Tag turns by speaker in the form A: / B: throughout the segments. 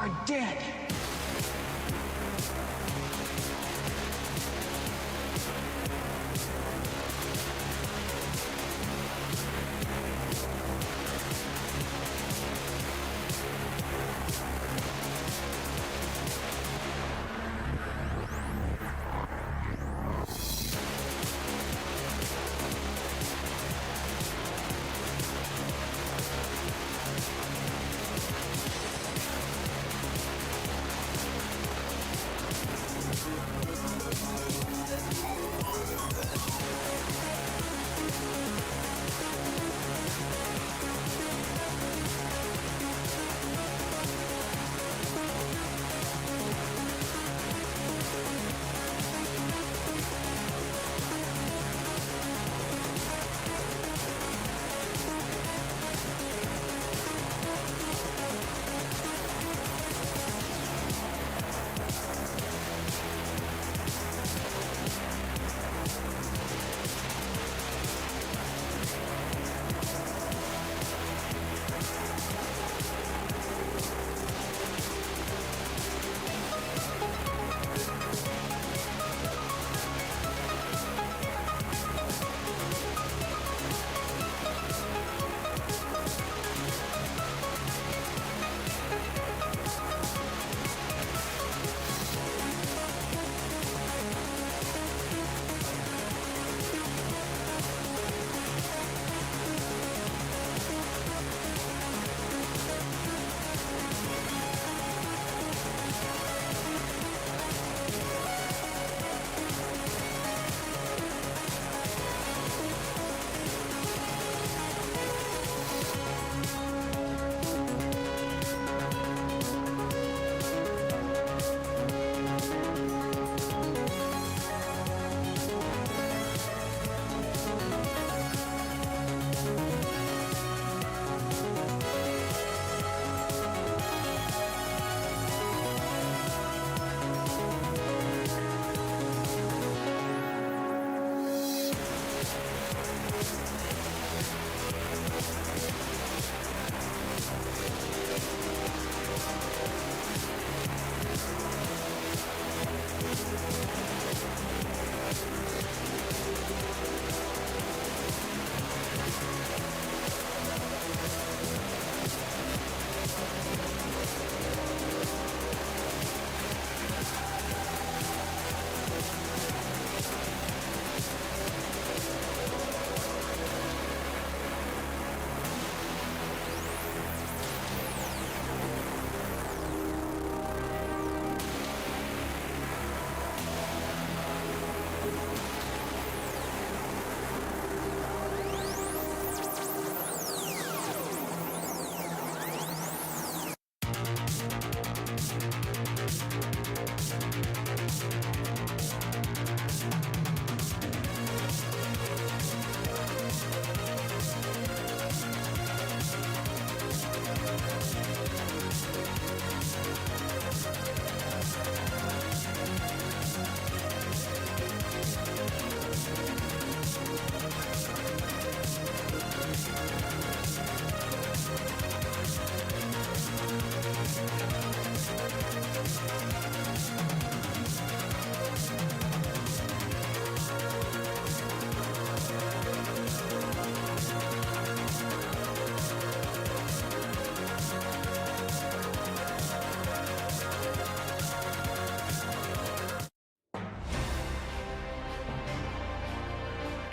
A: are dead.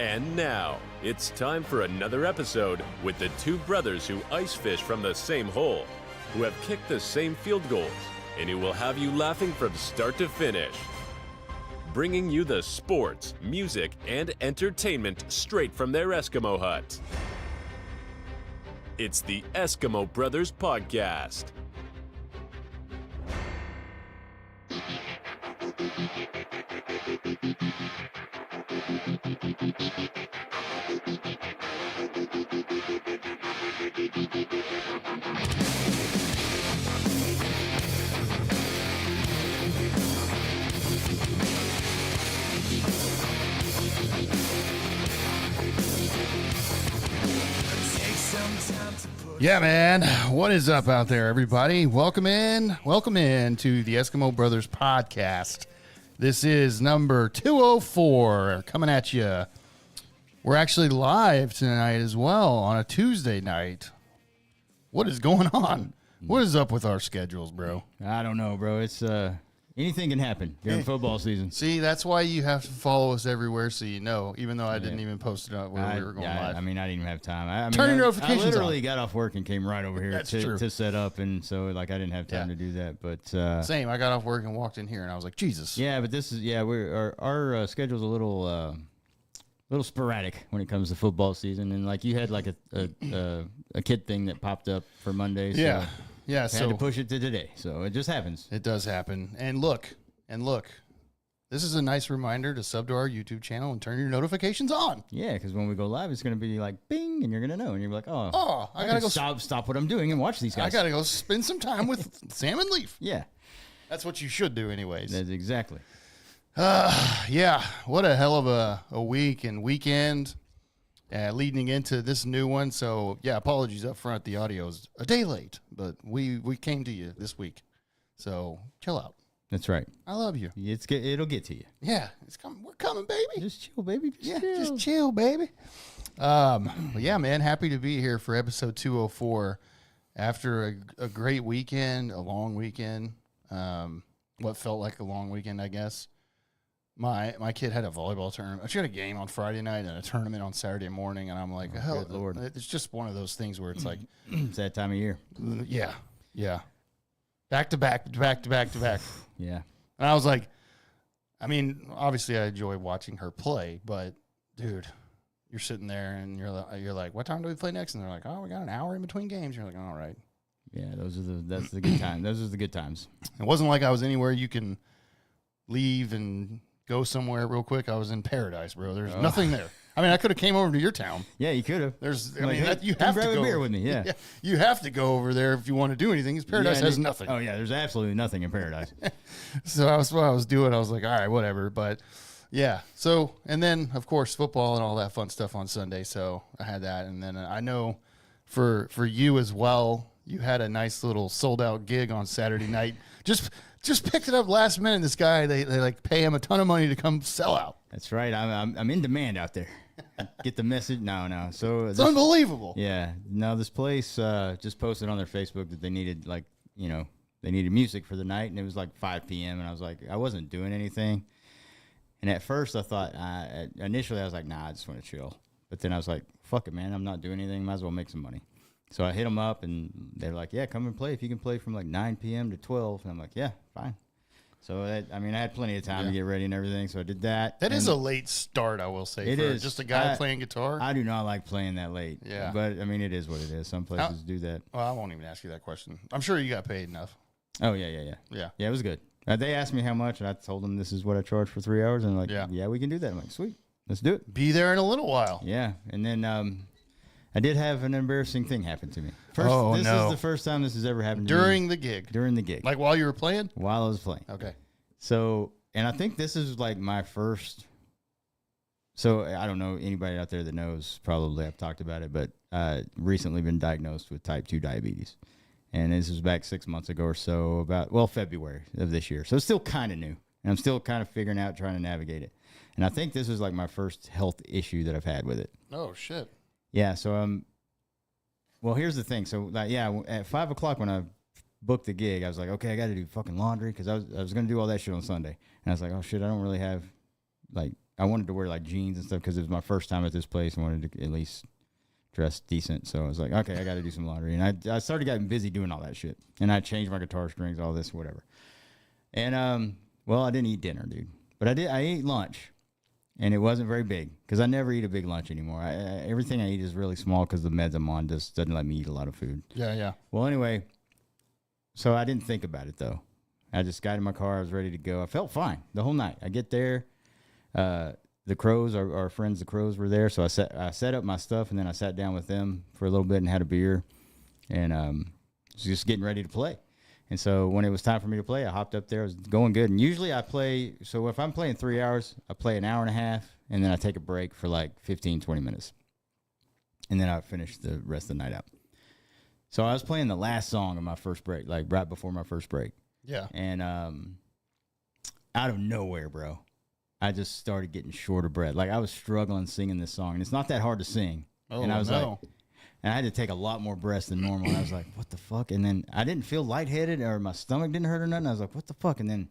B: And now, it's time for another episode with the two brothers who ice fish from the same hole, who have kicked the same field goals, and who will have you laughing from start to finish. Bringing you the sports, music, and entertainment straight from their Eskimo hut. It's the Eskimo Brothers Podcast.
A: Yeah, man. What is up out there, everybody? Welcome in to the Eskimo Brothers podcast. This is number 204 coming at you. We're actually live tonight as well on a Tuesday night. What is going on? What is up with our schedules, bro?
C: I don't know, bro. It's anything can happen during football season.
A: See, that's why you have to follow us everywhere so you know, even though I didn't even post it out where we were going live.
C: I mean, I didn't even have time.
A: Turn your notifications on.
C: I literally got off work and came right over here
A: True.
C: to set up, and so like I didn't have time to do that. But
A: same. I got off work and walked in here, and I was like, Jesus.
C: Yeah, but this is our schedule's a little sporadic when it comes to football season, and like you had like a kid thing that popped up for Monday. So
A: Yeah.
C: had to push it to today, so it just happens.
A: It does happen. And look, this is a nice reminder to sub to our YouTube channel and turn your notifications on.
C: Yeah, because when we go live, it's going to be like bing, and you're going to know, and you're like, I
A: gotta go
C: stop what I'm doing and watch these guys.
A: I gotta go spend some time with Sam and Leaf.
C: Yeah,
A: that's what you should do, anyways.
C: That's exactly.
A: Yeah, what a hell of a week and weekend leading into this new one. So yeah, apologies up front. The audio's a day late, but we came to you this week. So chill out.
C: That's right.
A: I love you.
C: It'll get to you.
A: Yeah, it's coming. We're coming, baby.
C: Just chill, baby.
A: Just chill, baby. But yeah, man, happy to be here for episode 204 after a great weekend, a long weekend. What felt like a long weekend, I guess. My kid had a volleyball tournament. She had a game on Friday night and a tournament on Saturday morning, and I'm like, hell,
C: good Lord.
A: It's just one of those things where it's like,
C: it's that time of year.
A: Yeah. Back to back.
C: Yeah.
A: And I was like, I mean, obviously I enjoy watching her play, but dude, you're sitting there and you're like, what time do we play next? And they're like, oh, we got an hour in between games. You're like, all right.
C: Yeah, that's the good time. Those are the good times.
A: It wasn't like I was anywhere you can leave and go somewhere real quick. I was in paradise, bro. There's nothing there. I mean, I could have came over to your town.
C: Yeah, you could have.
A: You have to
C: grab
A: go
C: a beer with me. Yeah.
A: You have to go over there if you want to do anything. Because paradise has nothing.
C: Oh yeah, there's absolutely nothing in paradise.
A: So that's what I was doing. I was like, all right, whatever. But yeah. So and then of course football and all that fun stuff on Sunday. So I had that, and then I know for you as well, you had a nice little sold out gig on Saturday night. Just picked it up last minute. This guy, they like pay him a ton of money to come sell out.
C: That's right. I'm in demand out there. Get the message? No. So
A: it's unbelievable.
C: Yeah. No, this place just posted on their Facebook that they needed they needed music for the night, and it was like 5 p.m. and I was like, I wasn't doing anything. And at first I thought, initially I was like, nah, I just want to chill. But then I was like, fuck it, man. I'm not doing anything. Might as well make some money. So I hit them up, and they're like, yeah, come and play. If you can play from like 9 p.m. to 12. And I'm like, yeah, fine. So, I had plenty of time to get ready and everything, so I did that.
A: That is a late start, I will say.
C: It is.
A: Just a guy playing guitar.
C: I do not like playing that late.
A: Yeah.
C: But, I mean, it is what it is. Some places do that.
A: Well, I won't even ask you that question. I'm sure you got paid enough.
C: Oh, yeah. Yeah, it was good. They asked me how much, and I told them this is what I charge for 3 hours. And they're like, yeah, we can do that. I'm like, sweet. Let's do it.
A: Be there in a little while.
C: Yeah. And then I did have an embarrassing thing happen to me. This is the first time this has ever happened to me.
A: During the gig? Like while you were playing?
C: While I was playing.
A: Okay.
C: So, and I think this is like my first. So, I don't know anybody out there that knows, probably I've talked about it, but recently been diagnosed with type 2 diabetes. And this was back 6 months ago or so, February of this year. So, it's still kind of new. And I'm still kind of figuring out, trying to navigate it. And I think this is like my first health issue that I've had with it.
A: Oh, shit.
C: Yeah, so well, here's the thing. So at 5 o'clock when I booked the gig, I was like, okay, I got to do fucking laundry because I was gonna do all that shit on Sunday, and I was like, oh shit, I don't really have I wanted to wear like jeans and stuff because it was my first time at this place. I wanted to at least dress decent, so I was like, okay, I got to do some laundry, and I started getting busy doing all that shit, and I changed my guitar strings, all this, whatever, and I didn't eat dinner, dude, but I ate lunch. And it wasn't very big because I never eat a big lunch anymore. Everything I eat is really small because the meds I'm on just doesn't let me eat a lot of food.
A: Yeah.
C: Well, anyway, so I didn't think about it, though. I just got in my car. I was ready to go. I felt fine the whole night. I get there. The Crows, our friends, the Crows, were there. So I set up my stuff, and then I sat down with them for a little bit and had a beer. And was just getting ready to play. And so when it was time for me to play, I hopped up there. I was going good. And usually I play, so if I'm playing 3 hours, I play an hour and a half, and then I take a break for like 15, 20 minutes. And then I finish the rest of the night out. So I was playing the last song of my first break, like right before my first break.
A: Yeah.
C: And out of nowhere, bro, I just started getting short of breath. Like I was struggling singing this song, and it's not that hard to sing.
A: Oh,
C: and I was
A: no.
C: and I had to take a lot more breaths than normal. And I was like, what the fuck? And then I didn't feel lightheaded or my stomach didn't hurt or nothing. I was like, what the fuck? And then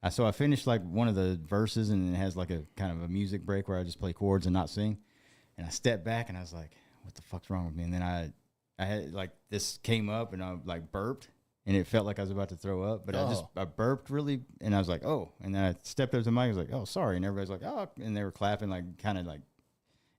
C: I finished like one of the verses, and it has like a kind of a music break where I just play chords and not sing. And I stepped back and I was like, what the fuck's wrong with me? And then I had like this came up and I like burped, and it felt like I was about to throw up, but I burped really, and I was like, oh. And then I stepped up to the mic, I was like, oh, sorry. And everybody's like, oh, and they were clapping, like kind of like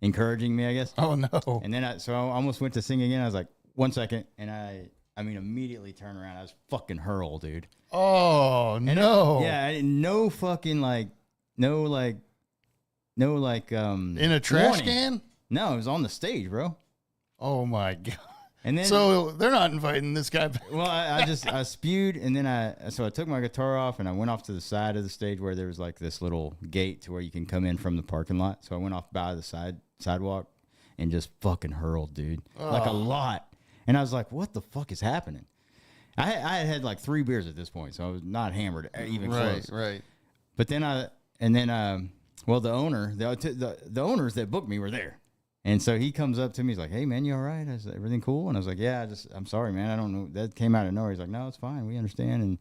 C: encouraging me, I guess.
A: Oh, no.
C: And then I almost went to sing again. I was like, 1 second. And I mean, immediately turned around. I was fucking hurled, dude.
A: Oh,
C: And
A: no.
C: no fucking like, in
A: In a trash
C: warning.
A: can?
C: No, it was on the stage, bro.
A: Oh, my God.
C: And then,
A: So they're not inviting this guy back.
C: well, I spewed, and then I took my guitar off, and I went off to the side of the stage where there was like this little gate to where you can come in from the parking lot. So I went off by the sidewalk and just fucking hurled, dude, like a lot. And I was like, what the fuck is happening? I had like 3 beers at this point, so I was not hammered even close.
A: Right.
C: But then the owner, the owners that booked me were there. And so he comes up to me. He's like, hey, man, you all right? Is everything cool? And I was like, yeah, I'm sorry, man. I don't know. That came out of nowhere. He's like, no, it's fine. We understand. And,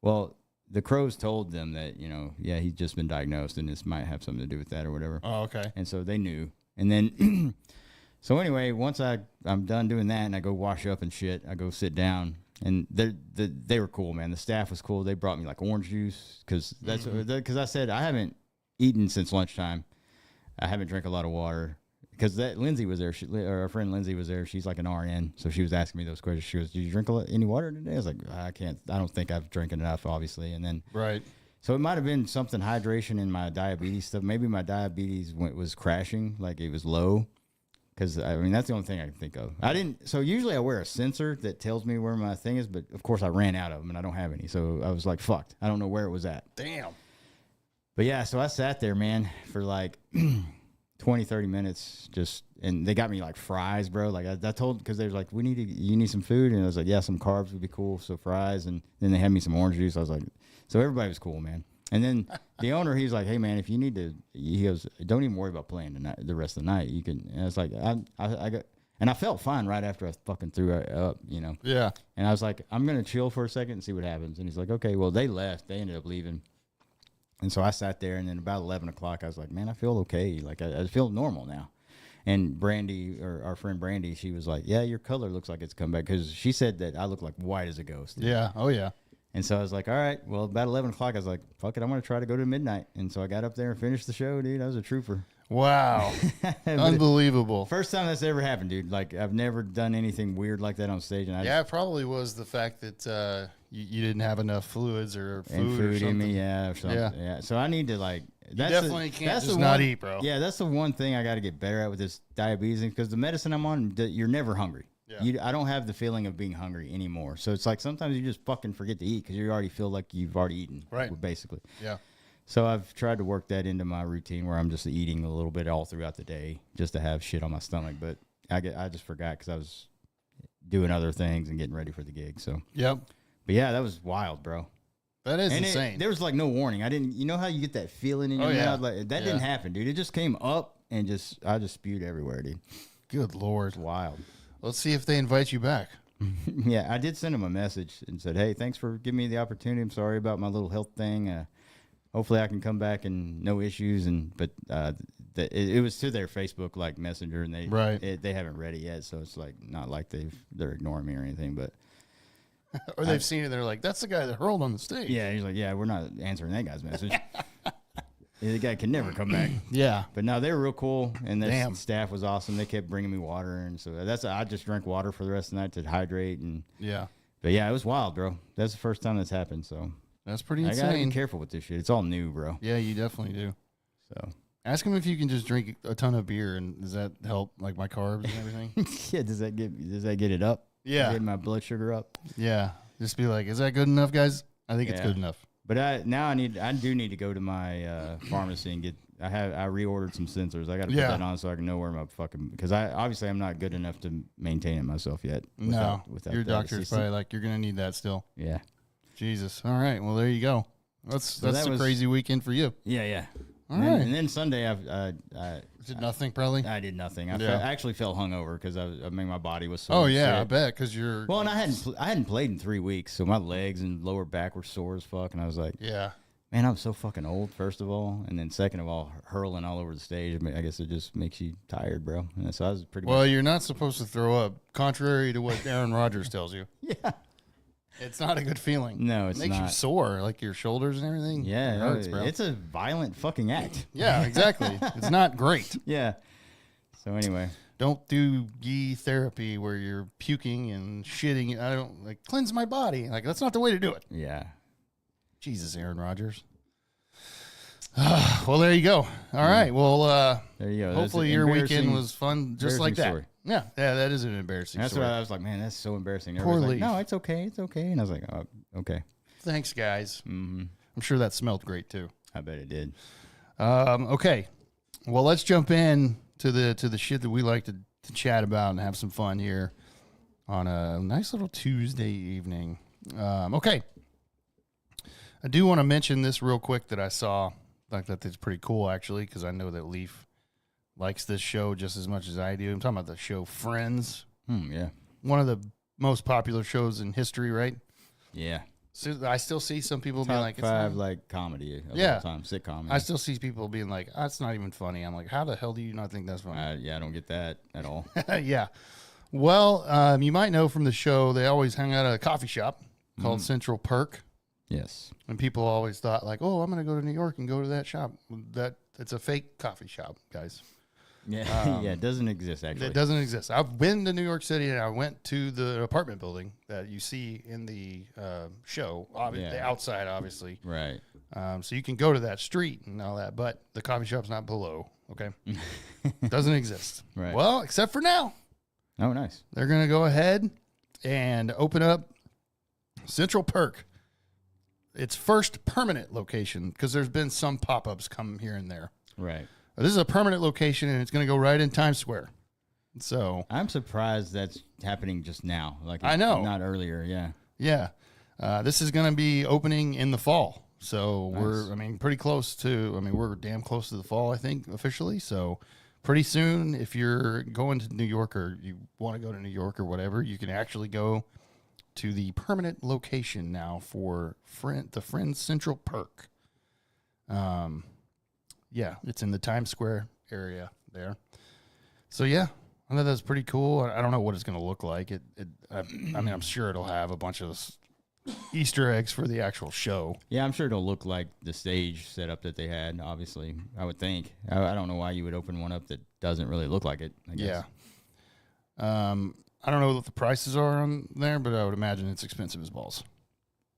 C: well, the Crows told them that, he's just been diagnosed and this might have something to do with that or whatever.
A: Oh, okay.
C: And so they knew. And then, so anyway, once I'm done doing that and I go wash up and shit, I go sit down. And they were cool, man. The staff was cool. They brought me like orange juice because I said I haven't eaten since lunchtime. I haven't drank a lot of water. Because Lindsay was there, our friend Lindsay was there. She's like an RN, so she was asking me those questions. She goes, "Did you drink any water today?" I was like, "I don't think I've drank enough, obviously." And then,
A: right.
C: So it might have been something hydration in my diabetes stuff. Maybe my diabetes was crashing, like it was low. Because I mean, that's the only thing I can think of. So usually I wear a sensor that tells me where my thing is, but of course I ran out of them and I don't have any. So I was like, fucked. I don't know where it was at.
A: Damn.
C: But yeah, so I sat there, man, for like 20, 30 minutes and they got me like fries, bro. Like I told, because they was like, you need some food. And I was like, yeah, some carbs would be cool. So fries. And then they had me some orange juice. I was like, so everybody was cool, man. And then the owner, he's like, hey, man, if you need to, he goes, don't even worry about playing the rest of the night. You can, and it's like, I felt fine right after I fucking threw it up,
A: Yeah.
C: And I was like, I'm going to chill for a second and see what happens. And he's like, okay, well, they left. They ended up leaving. And so I sat there, and then about 11 o'clock, I was like, man, I feel okay. Like, I feel normal now. And Brandy, or our friend Brandy, she was like, yeah, your color looks like it's come back. Because she said that I look like white as a ghost.
A: Yeah. Oh, yeah.
C: And so I was like, all right. Well, about 11 o'clock, I was like, fuck it, I'm going to try to go to midnight. And so I got up there and finished the show, dude. I was a trooper.
A: Wow. Unbelievable.
C: First time that's ever happened, dude. Like, I've never done anything weird like that on stage. And
A: it probably was the fact that you didn't have enough fluids or food or something.
C: In me, or something. Yeah. So I need to, like,
A: you definitely can't just not eat, bro.
C: Yeah, that's the one thing I got to get better at with this diabetes, because the medicine I'm on, you're never hungry. Yeah. I don't have the feeling of being hungry anymore. So it's like sometimes you just fucking forget to eat because you already feel like you've already eaten.
A: Right.
C: Basically.
A: Yeah.
C: So I've tried to work that into my routine where I'm just eating a little bit all throughout the day just to have shit on my stomach. But I just forgot because I was doing other things and getting ready for the gig. So. Yep. But yeah, that was wild, bro.
A: That is insane.
C: There was like no warning. You know how you get that feeling in your mouth? Like, that didn't happen, dude. It just came up and I just spewed everywhere, dude.
A: Good Lord.
C: It's wild.
A: Let's see if they invite you back.
C: Yeah, I did send him a message and said, hey, thanks for giving me the opportunity. I'm sorry about my little health thing. Hopefully I can come back and no issues. But it was to their Facebook like messenger, and they haven't read it yet. So it's like not like they're ignoring me or anything. But
A: or they've seen it. They're like, that's the guy that hurled on the stage.
C: Yeah, he's like, yeah, we're not answering that guy's message. The guy can never come back.
A: Yeah.
C: But no, they were real cool, and their staff was awesome. They kept bringing me water, and so I just drank water for the rest of the night to hydrate. And but yeah, it was wild, bro. That's the first time that's happened, so
A: that's pretty insane.
C: I gotta be careful with this shit. It's all new, bro.
A: Yeah, you definitely do.
C: So
A: ask him if you can just drink a ton of beer, and does that help, like my carbs and everything?
C: Yeah, does that get it up?
A: Yeah,
C: get my blood sugar up.
A: Yeah, just be like, is that good enough, guys? I think it's good enough.
C: But I do need to go to my pharmacy and get I reordered some sensors. I got to put that on so I can know where my fucking, because I'm not good enough to maintain it myself yet.
A: Without your
C: that.
A: doctor's probably like, you're gonna need that still.
C: Yeah.
A: Jesus. All right. Well, there you go. That's a crazy weekend for you.
C: Yeah.
A: All right.
C: And then Sunday I
A: did nothing probably.
C: I did nothing. I actually felt hungover because my body was so.
A: Oh yeah,
C: sick.
A: I bet because you're.
C: Well, and I hadn't played in 3 weeks, so my legs and lower back were sore as fuck, and I was like,
A: yeah.
C: Man, I'm so fucking old, first of all. And then second of all, hurling all over the stage, I guess it just makes you tired, bro. And so I was pretty
A: Well, you're not supposed to throw up, contrary to what Aaron Rodgers tells you.
C: Yeah.
A: It's not a good feeling.
C: No, it's
A: not. It makes you sore, like your shoulders and everything.
C: Yeah,
A: it hurts, bro.
C: It's a violent fucking act.
A: Yeah, exactly. It's not great.
C: Yeah. So anyway.
A: Don't do ghee therapy where you're puking and shitting. I don't, like, cleanse my body. Like, that's not the way to do it.
C: Yeah.
A: Jesus, Aaron Rodgers. Well, there you go. All right. Well,
C: there you go.
A: Hopefully your weekend was fun, just like that.
C: Story.
A: Yeah, that is an embarrassing
C: That's
A: story.
C: what I was like, man, that's so embarrassing.
A: Poor
C: Everybody's
A: Leaf.
C: like, no, it's okay. It's okay. And I was like, oh, okay.
A: Thanks, guys.
C: Mm-hmm.
A: I'm sure that smelled great, too.
C: I bet it did.
A: Okay. Well, let's jump in to the shit that we like to chat about and have some fun here on a nice little Tuesday evening. Okay. I do want to mention this real quick that I saw. Like that it's pretty cool, actually, because I know that Leaf likes this show just as much as I do. I'm talking about the show Friends.
C: Yeah.
A: One of the most popular shows in history, right?
C: Yeah.
A: So I still see some people being like,
C: Top 5 like comedy of all time, sitcom.
A: I still see people being like, oh, that's not even funny. I'm like, how the hell do you not think that's funny?
C: I don't get that at all.
A: Yeah. Well, you might know from the show, they always hang out at a coffee shop called Central Perk.
C: Yes.
A: And people always thought like, oh, I'm going to go to New York and go to that shop. It's a fake coffee shop, guys.
C: Yeah. Yeah, it doesn't exist, actually.
A: It doesn't exist. I've been to New York City, and I went to the apartment building that you see in the show, the outside, obviously.
C: Right.
A: So you can go to that street and all that, but the coffee shop's not below, okay? Doesn't exist.
C: Right.
A: Well, except for now.
C: Oh, nice.
A: They're going to go ahead and open up Central Perk. Its first permanent location, because there's been some pop-ups come here and there.
C: Right.
A: This is a permanent location, and it's going to go right in Times Square. So
C: I'm surprised that's happening just now. Like
A: I know,
C: not earlier. Yeah.
A: Yeah. This is going to be opening in the fall. So
C: nice.
A: we're pretty close to. We're damn close to the fall, I think, officially. So pretty soon, if you're going to New York or you want to go to New York or whatever, you can actually go to the permanent location now for the Friends Central Perk. Yeah, it's in the Times Square area there. So yeah, I thought that's pretty cool. I don't know what it's going to look like. I'm sure it'll have a bunch of Easter eggs for the actual show.
C: Yeah, I'm sure it'll look like the stage setup that they had. Obviously, I would think. I don't know why you would open one up that doesn't really look like it. I guess.
A: Yeah. I don't know what the prices are on there, but I would imagine it's expensive as balls.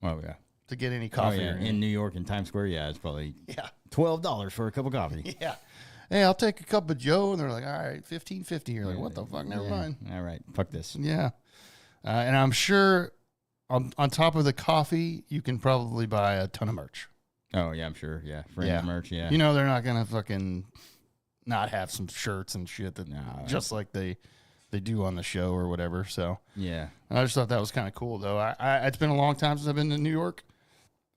C: Oh, yeah.
A: To get any coffee.
C: Oh, yeah. In New York and Times Square, it's probably $12 for a cup of coffee.
A: Yeah. Hey, I'll take a cup of Joe. And they're like, all right, $15.50. You're like, what the fuck? Never mind.
C: All right. Fuck this.
A: Yeah. And I'm sure on top of the coffee, you can probably buy a ton of merch.
C: Oh, yeah, I'm sure. Yeah. Friends merch, yeah.
A: You know, they're not going to fucking not have some shirts and shit that just like they do on the show or whatever. So
C: yeah,
A: I just thought that was kind of cool, though. It's been a long time since I've been to New York,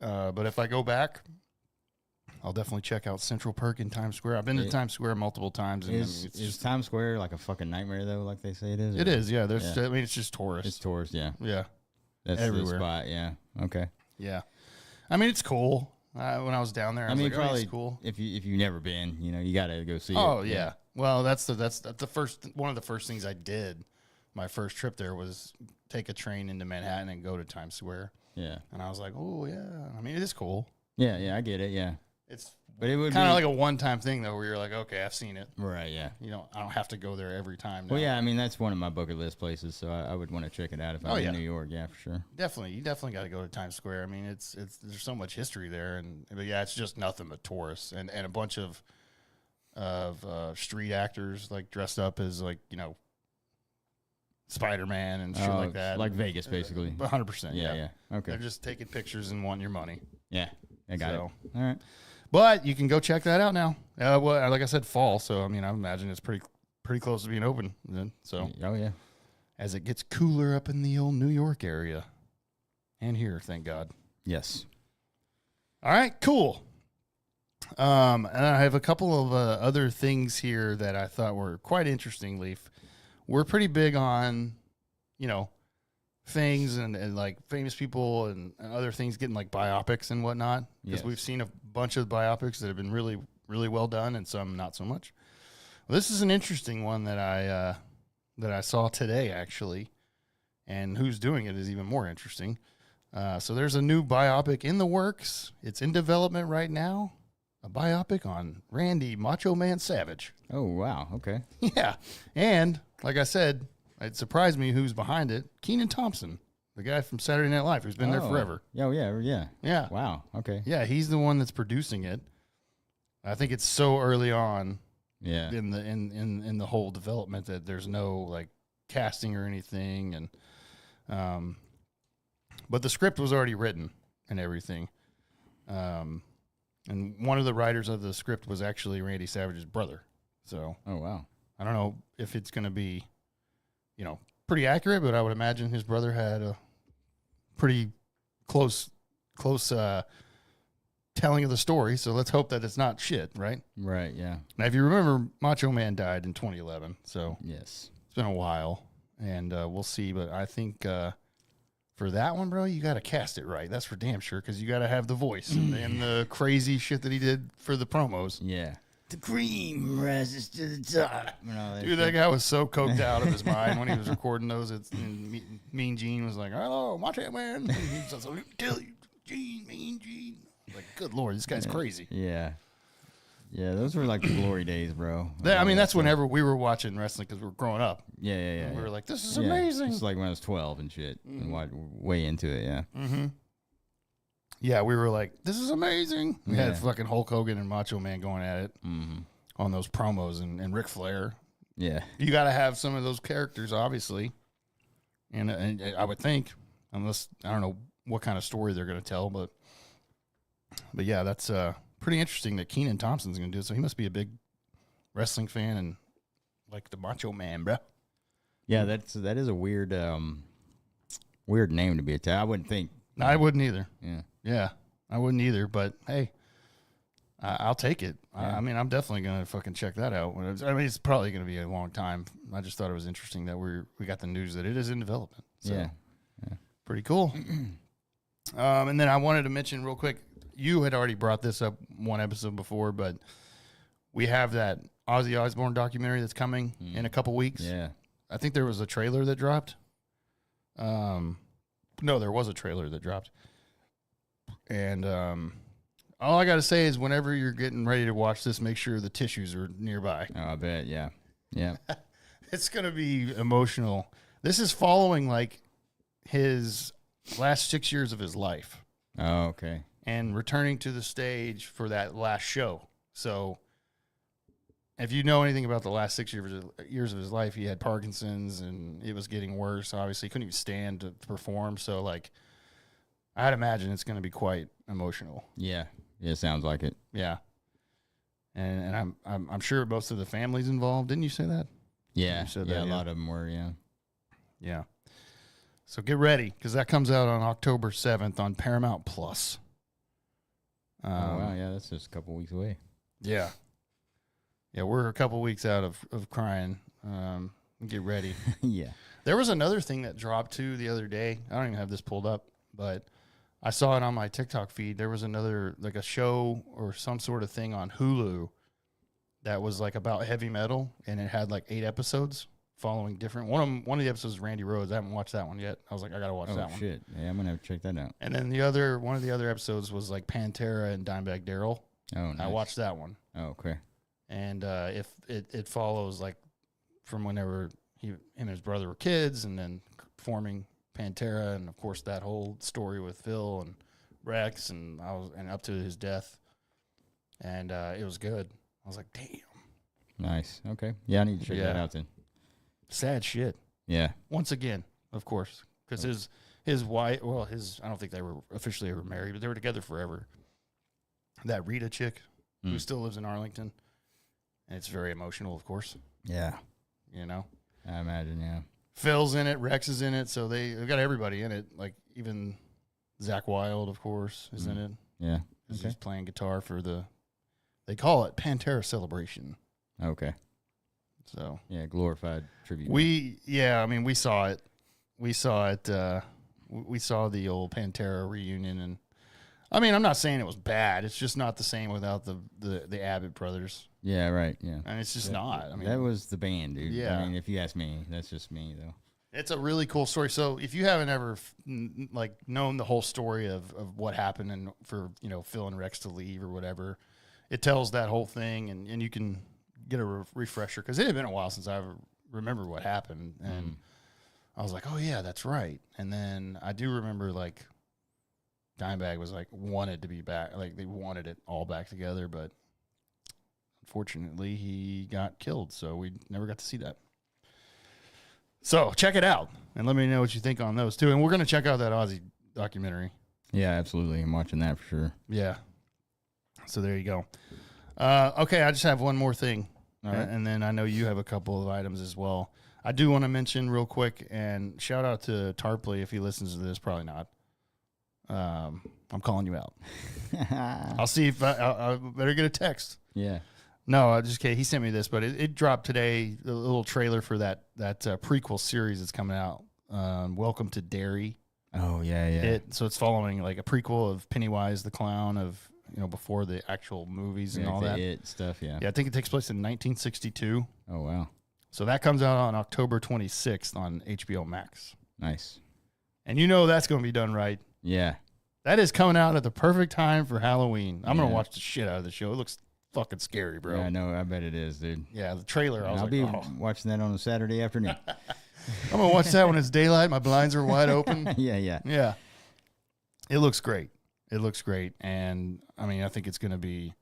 A: but if I go back, I'll definitely check out Central Perk in Times Square. I've been to Times Square multiple times. And
C: is Times Square like a fucking nightmare though, like they say it is?
A: It is, yeah. It's just tourists.
C: It's tourists, yeah.
A: Yeah,
C: that's
A: everywhere.
C: The spot, yeah. Okay.
A: Yeah, it's cool. When I was down there, I was like,
C: probably
A: it's cool.
C: If you've never been, you got to go see it.
A: Oh yeah. Well, that's the first one of the first things I did. My first trip there was take a train into Manhattan and go to Times Square.
C: Yeah.
A: And I was like, oh yeah. It is cool.
C: Yeah, I get it. Yeah. But it would
A: kind of like a one-time thing though, where you're like, okay, I've seen it.
C: Right. Yeah.
A: I don't have to go there every time now.
C: Well, yeah. That's one of my bucket list places, so I would want to check it out if I'm in New York. Yeah, for sure.
A: Definitely, you definitely got to go to Times Square. It's there's so much history there, but yeah, it's just nothing but tourists and a bunch of street actors like dressed up as Spider-Man and shit like that.
C: Like Vegas, basically.
A: 100%.
C: Yeah. Okay.
A: They're just taking pictures and wanting your money.
C: Yeah. I got it. All right.
A: But you can go check that out now. Well, like I said, fall. So I mean, I imagine it's pretty close to being open then. So
C: Oh yeah.
A: as it gets cooler up in the old New York area, and here, thank God.
C: Yes.
A: All right, cool. And I have a couple of other things here that I thought were quite interesting, Leaf. We're pretty big on, things and like famous people and other things getting like biopics and whatnot. Because we've seen a bunch of biopics that have been really, really well done and some not so much. Well, this is an interesting one that I saw today, actually. And who's doing it is even more interesting. So there's a new biopic in the works. It's in development right now. A biopic on Randy Macho Man Savage.
C: Oh wow. Okay.
A: Yeah. And like I said, it surprised me who's behind it. Kenan Thompson, the guy from Saturday Night Live, who's been there forever.
C: Oh yeah.
A: Yeah.
C: Wow. Okay.
A: Yeah, he's the one that's producing it. I think it's so early on
C: Yeah.
A: in the whole development that there's no like casting or anything, and but the script was already written and everything. And one of the writers of the script was actually Randy Savage's brother. So
C: Oh wow.
A: I don't know if it's going to be, pretty accurate, but I would imagine his brother had a pretty close telling of the story. So let's hope that it's not shit, right?
C: Right. Yeah.
A: Now, if you remember, Macho Man died in 2011, so
C: Yes.
A: it's been a while, and we'll see. But I think for that one, bro, you got to cast it right. That's for damn sure, because you got to have the voice and the crazy shit that he did for the promos.
C: Yeah. The cream rises to the top.
A: Dude, that guy was so coked out of his mind when he was recording those. Mean Gene was like, "Hello, Macho Man." And he was just like, "Tell you, Gene, Mean Gene." Like, good Lord, this guy's crazy.
C: Yeah. Yeah, those were like the glory days, bro.
A: That's whenever we were watching wrestling because we were growing up.
C: Yeah.
A: We were like, "This is amazing."
C: It's like when I was 12 and shit, and way into it. Yeah.
A: Mm-hmm. Yeah, we were like, "This is amazing." We had fucking Hulk Hogan and Macho Man going at it on those promos, and Ric Flair.
C: Yeah.
A: You got to have some of those characters, obviously, and I would think, unless I don't know what kind of story they're going to tell, but yeah, that's pretty interesting that Kenan Thompson's going to do it. So he must be a big wrestling fan and like the Macho Man, bro.
C: Yeah, that is a weird name to be attached. I wouldn't think.
A: No, I wouldn't either.
C: Yeah,
A: I wouldn't either. But hey, I'll take it.
C: Yeah.
A: I mean, I'm definitely going to fucking check that out. It's probably going to be a long time. I just thought it was interesting that we got the news that it is in development. So,
C: yeah.
A: Pretty cool. And then I wanted to mention real quick, you had already brought this up one episode before, but we have that Ozzy Osbourne documentary that's coming in a couple weeks.
C: Yeah.
A: I think there was a trailer that dropped. No, there was a trailer that dropped. And all I got to say is whenever you're getting ready to watch this, make sure the tissues are nearby.
C: Oh, I bet. Yeah. Yeah.
A: It's going to be emotional. This is following like his last 6 years of his life.
C: Oh, okay.
A: And returning to the stage for that last show. So if you know anything about the last 6 years of his life, he had Parkinson's and it was getting worse. Obviously, he couldn't even stand to perform. So, like, I'd imagine it's going to be quite emotional.
C: Yeah. Yeah, sounds like it.
A: Yeah. And I'm sure most of the family's involved. Didn't you say that?
C: Yeah.
A: You said
C: yeah,
A: that,
C: a lot of them were, yeah.
A: Yeah. So get ready, because that comes out on October 7th on Paramount Plus.
C: Oh, wow. Yeah, that's just a couple weeks away.
A: Yeah. Yeah, we're a couple weeks out of crying. Get ready.
C: Yeah.
A: There was another thing that dropped, too, the other day. I don't even have this pulled up, but I saw it on my TikTok feed. There was another, like a show or some sort of thing on Hulu that was like about heavy metal, and it had like 8 episodes following different. One of the episodes is Randy Rhoads. I haven't watched that one yet. I was like, I got to watch that one.
C: Oh, shit. Yeah, I'm going to have to check that out.
A: And then one of the other episodes was like Pantera and Dimebag Daryl.
C: Oh, nice.
A: I watched that one.
C: Oh, okay.
A: And if it follows like from whenever him and his brother were kids, and then forming Pantera, and of course that whole story with Phil and Rex, and up to his death, and it was good. I was like, damn.
C: Nice. Okay. Yeah, I need to check that out then.
A: Sad shit.
C: Yeah.
A: Once again, of course, because his wife, I don't think they were officially ever married, but they were together forever. that Rita chick who still lives in Arlington. And it's very emotional, of course.
C: Yeah.
A: You know?
C: I imagine, yeah. Phil's
A: in it. Rex is in it. So they've got everybody in it. Like even Zach Wilde, of course, is in it.
C: Yeah.
A: He's playing guitar for they call it Pantera Celebration.
C: Okay.
A: So.
C: Yeah, glorified tribute.
A: We saw it. We saw it. We saw the old Pantera reunion. And I mean, I'm not saying it was bad. It's just not the same without the Abbott brothers.
C: Yeah, right. Yeah.
A: And it's just not. I mean,
C: that was the band, dude.
A: Yeah.
C: I mean, if you ask me, that's just me, though.
A: It's a really cool story. So if you haven't ever known the whole story of what happened and for, Phil and Rex to leave or whatever, it tells that whole thing and you can get a refresher because it had been a while since I remember what happened. And I was like, oh yeah, that's right. And then I do remember Dimebag was wanted to be back. They wanted it all back together, but unfortunately, he got killed, so we never got to see that. So check it out, and let me know what you think on those, too. And we're going to check out that Ozzy documentary.
C: Yeah, absolutely. I'm watching that for sure.
A: Yeah. So there you go. Okay, I just have one more thing,
C: all right.
A: And then I know you have a couple of items as well. I do want to mention real quick, and shout out to Tarpley if he listens to this. Probably not. I'm calling you out. I'll see if I better get a text.
C: Yeah.
A: No, I just kidding. He sent me this, but it dropped today. A little trailer for that prequel series that's coming out. Welcome to Derry.
C: Oh yeah.
A: So it's following a prequel of Pennywise the Clown of before the actual movies and all that
C: stuff. Yeah.
A: Yeah, I think it takes place in 1962.
C: Oh wow.
A: So that comes out on October 26th on HBO Max.
C: Nice.
A: And that's going to be done right.
C: Yeah.
A: That is coming out at the perfect time for Halloween. I'm going to watch the shit out of the show. It looks fucking scary, bro.
C: Yeah, I know. I bet it is, dude.
A: Yeah, the trailer.
C: I'll be watching that on a Saturday afternoon.
A: I'm going to watch that when it's daylight. My blinds are wide open.
C: Yeah.
A: It looks great. And, I mean, I think it's going to be...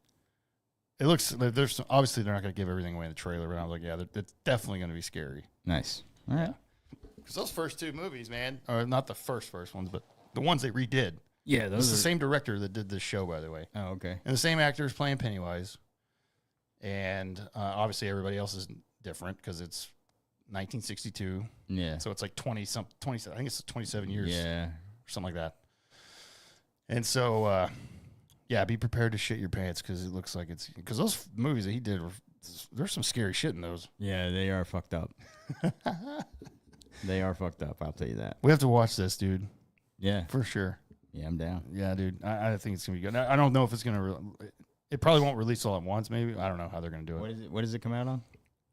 A: It looks... obviously, they're not going to give everything away in the trailer, but I was like, yeah, it's definitely going to be scary.
C: Nice. All right.
A: Because those first two movies, man... Or not the first ones, but the ones they redid.
C: Yeah,
A: those are the same director that did this show, by the way.
C: Oh, okay.
A: And the same actors playing Pennywise. And obviously everybody else is different because it's 1962.
C: Yeah.
A: So it's 20. I think it's 27 years.
C: Yeah.
A: Or something like that. And so, be prepared to shit your pants because it looks like it's... Because those movies that he did, there's some scary shit in those.
C: Yeah, they are fucked up. They are fucked up, I'll tell you that.
A: We have to watch this, dude.
C: Yeah.
A: For sure.
C: Yeah, I'm down.
A: Yeah, dude. I think it's going to be good. I don't know if it's going to... It probably won't release all at once, maybe. I don't know how they're going to do it.
C: What does it come out on?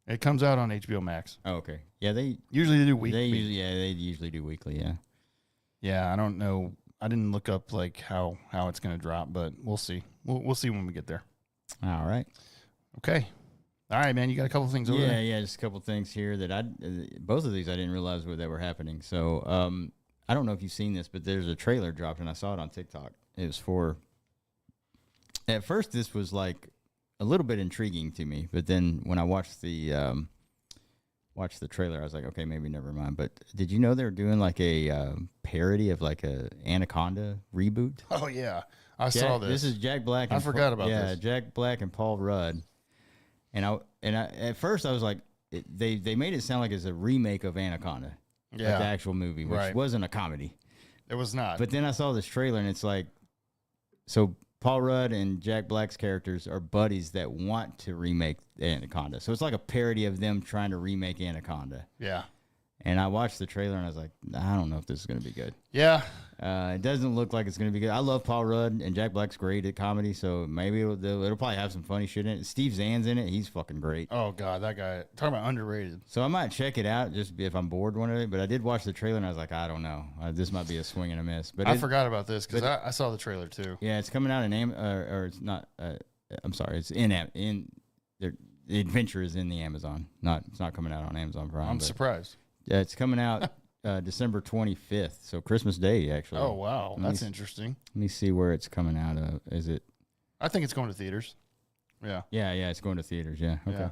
A: It comes out on HBO Max.
C: Oh, okay. Yeah, they
A: do weekly.
C: They usually do weekly, yeah.
A: Yeah, I don't know. I didn't look up how it's going to drop, but we'll see. We'll see when we get there.
C: All right.
A: Okay. All right, man. You got a couple things over there?
C: Yeah, just a couple things here that both of these I didn't realize that were happening. So, I don't know if you've seen this, but there's a trailer dropped, and I saw it on TikTok. It was for... At first, this was a little bit intriguing to me, but then when I watched the trailer, I was like, okay, maybe never mind. But did you know they were doing a parody of a Anaconda reboot?
A: Oh yeah, I saw this.
C: This is Jack Black.
A: I forgot about this.
C: Yeah, Jack Black and Paul Rudd. And I at first I was like, they made it sound like it's a remake of Anaconda, the actual movie, which wasn't a comedy.
A: It was not.
C: But then I saw this trailer, and it's so Paul Rudd and Jack Black's characters are buddies that want to remake Anaconda. So it's like a parody of them trying to remake Anaconda.
A: Yeah.
C: And I watched the trailer, and I was like, I don't know if this is going to be good.
A: Yeah.
C: It doesn't look like it's going to be good. I love Paul Rudd, and Jack Black's great at comedy, so maybe it'll probably have some funny shit in it. Steve Zahn's in it. He's fucking great.
A: Oh, God, that guy. Talking about underrated.
C: So I might check it out just if I'm bored one of it, but I did watch the trailer, and I was like, I don't know. This might be a swing and a miss. But
A: I forgot about this because I saw the trailer, too.
C: Yeah, it's coming out in or it's not. I'm sorry. It's in the adventure is in the Amazon. It's not coming out on Amazon Prime.
A: I'm surprised.
C: Yeah, it's coming out December 25th, so Christmas Day, actually.
A: Oh, wow. That's interesting.
C: Let me see where it's coming out of. Is it?
A: I think it's going to theaters. Yeah.
C: Yeah, it's going to theaters, yeah. Okay. Yeah.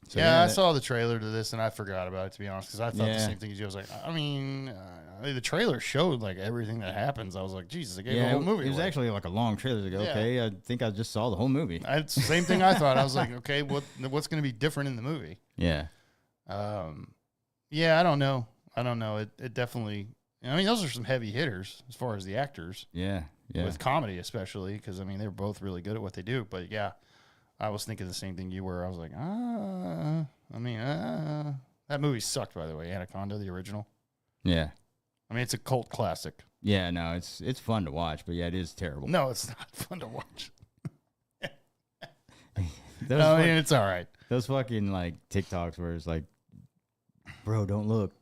C: So,
A: yeah, I saw the trailer to this and I forgot about it, to be honest, because I thought the
C: Yeah.
A: same thing as you. I was like, I mean, the trailer showed like everything that happens. I was like, Jesus, they gave the whole movie.
C: It was
A: away.
C: actually like a long trailer to go.
A: Yeah.
C: Okay, I think I just saw the whole movie.
A: It's the same thing I thought. I was like, okay, what's going to be different in the movie?
C: Yeah.
A: Yeah, I don't know. It definitely. I mean, those are some heavy hitters as far as the actors.
C: Yeah. Yeah.
A: With comedy, especially, because I mean they're both really good at what they do. But yeah, I was thinking the same thing you were. I was like, that movie sucked, by the way. Anaconda, the original.
C: Yeah.
A: I mean, it's a cult classic.
C: Yeah. No, it's fun to watch, but yeah, it is terrible.
A: No, it's not fun to watch.
C: Those
A: I mean, it's all right.
C: Those fucking like TikToks where it's like, bro, don't look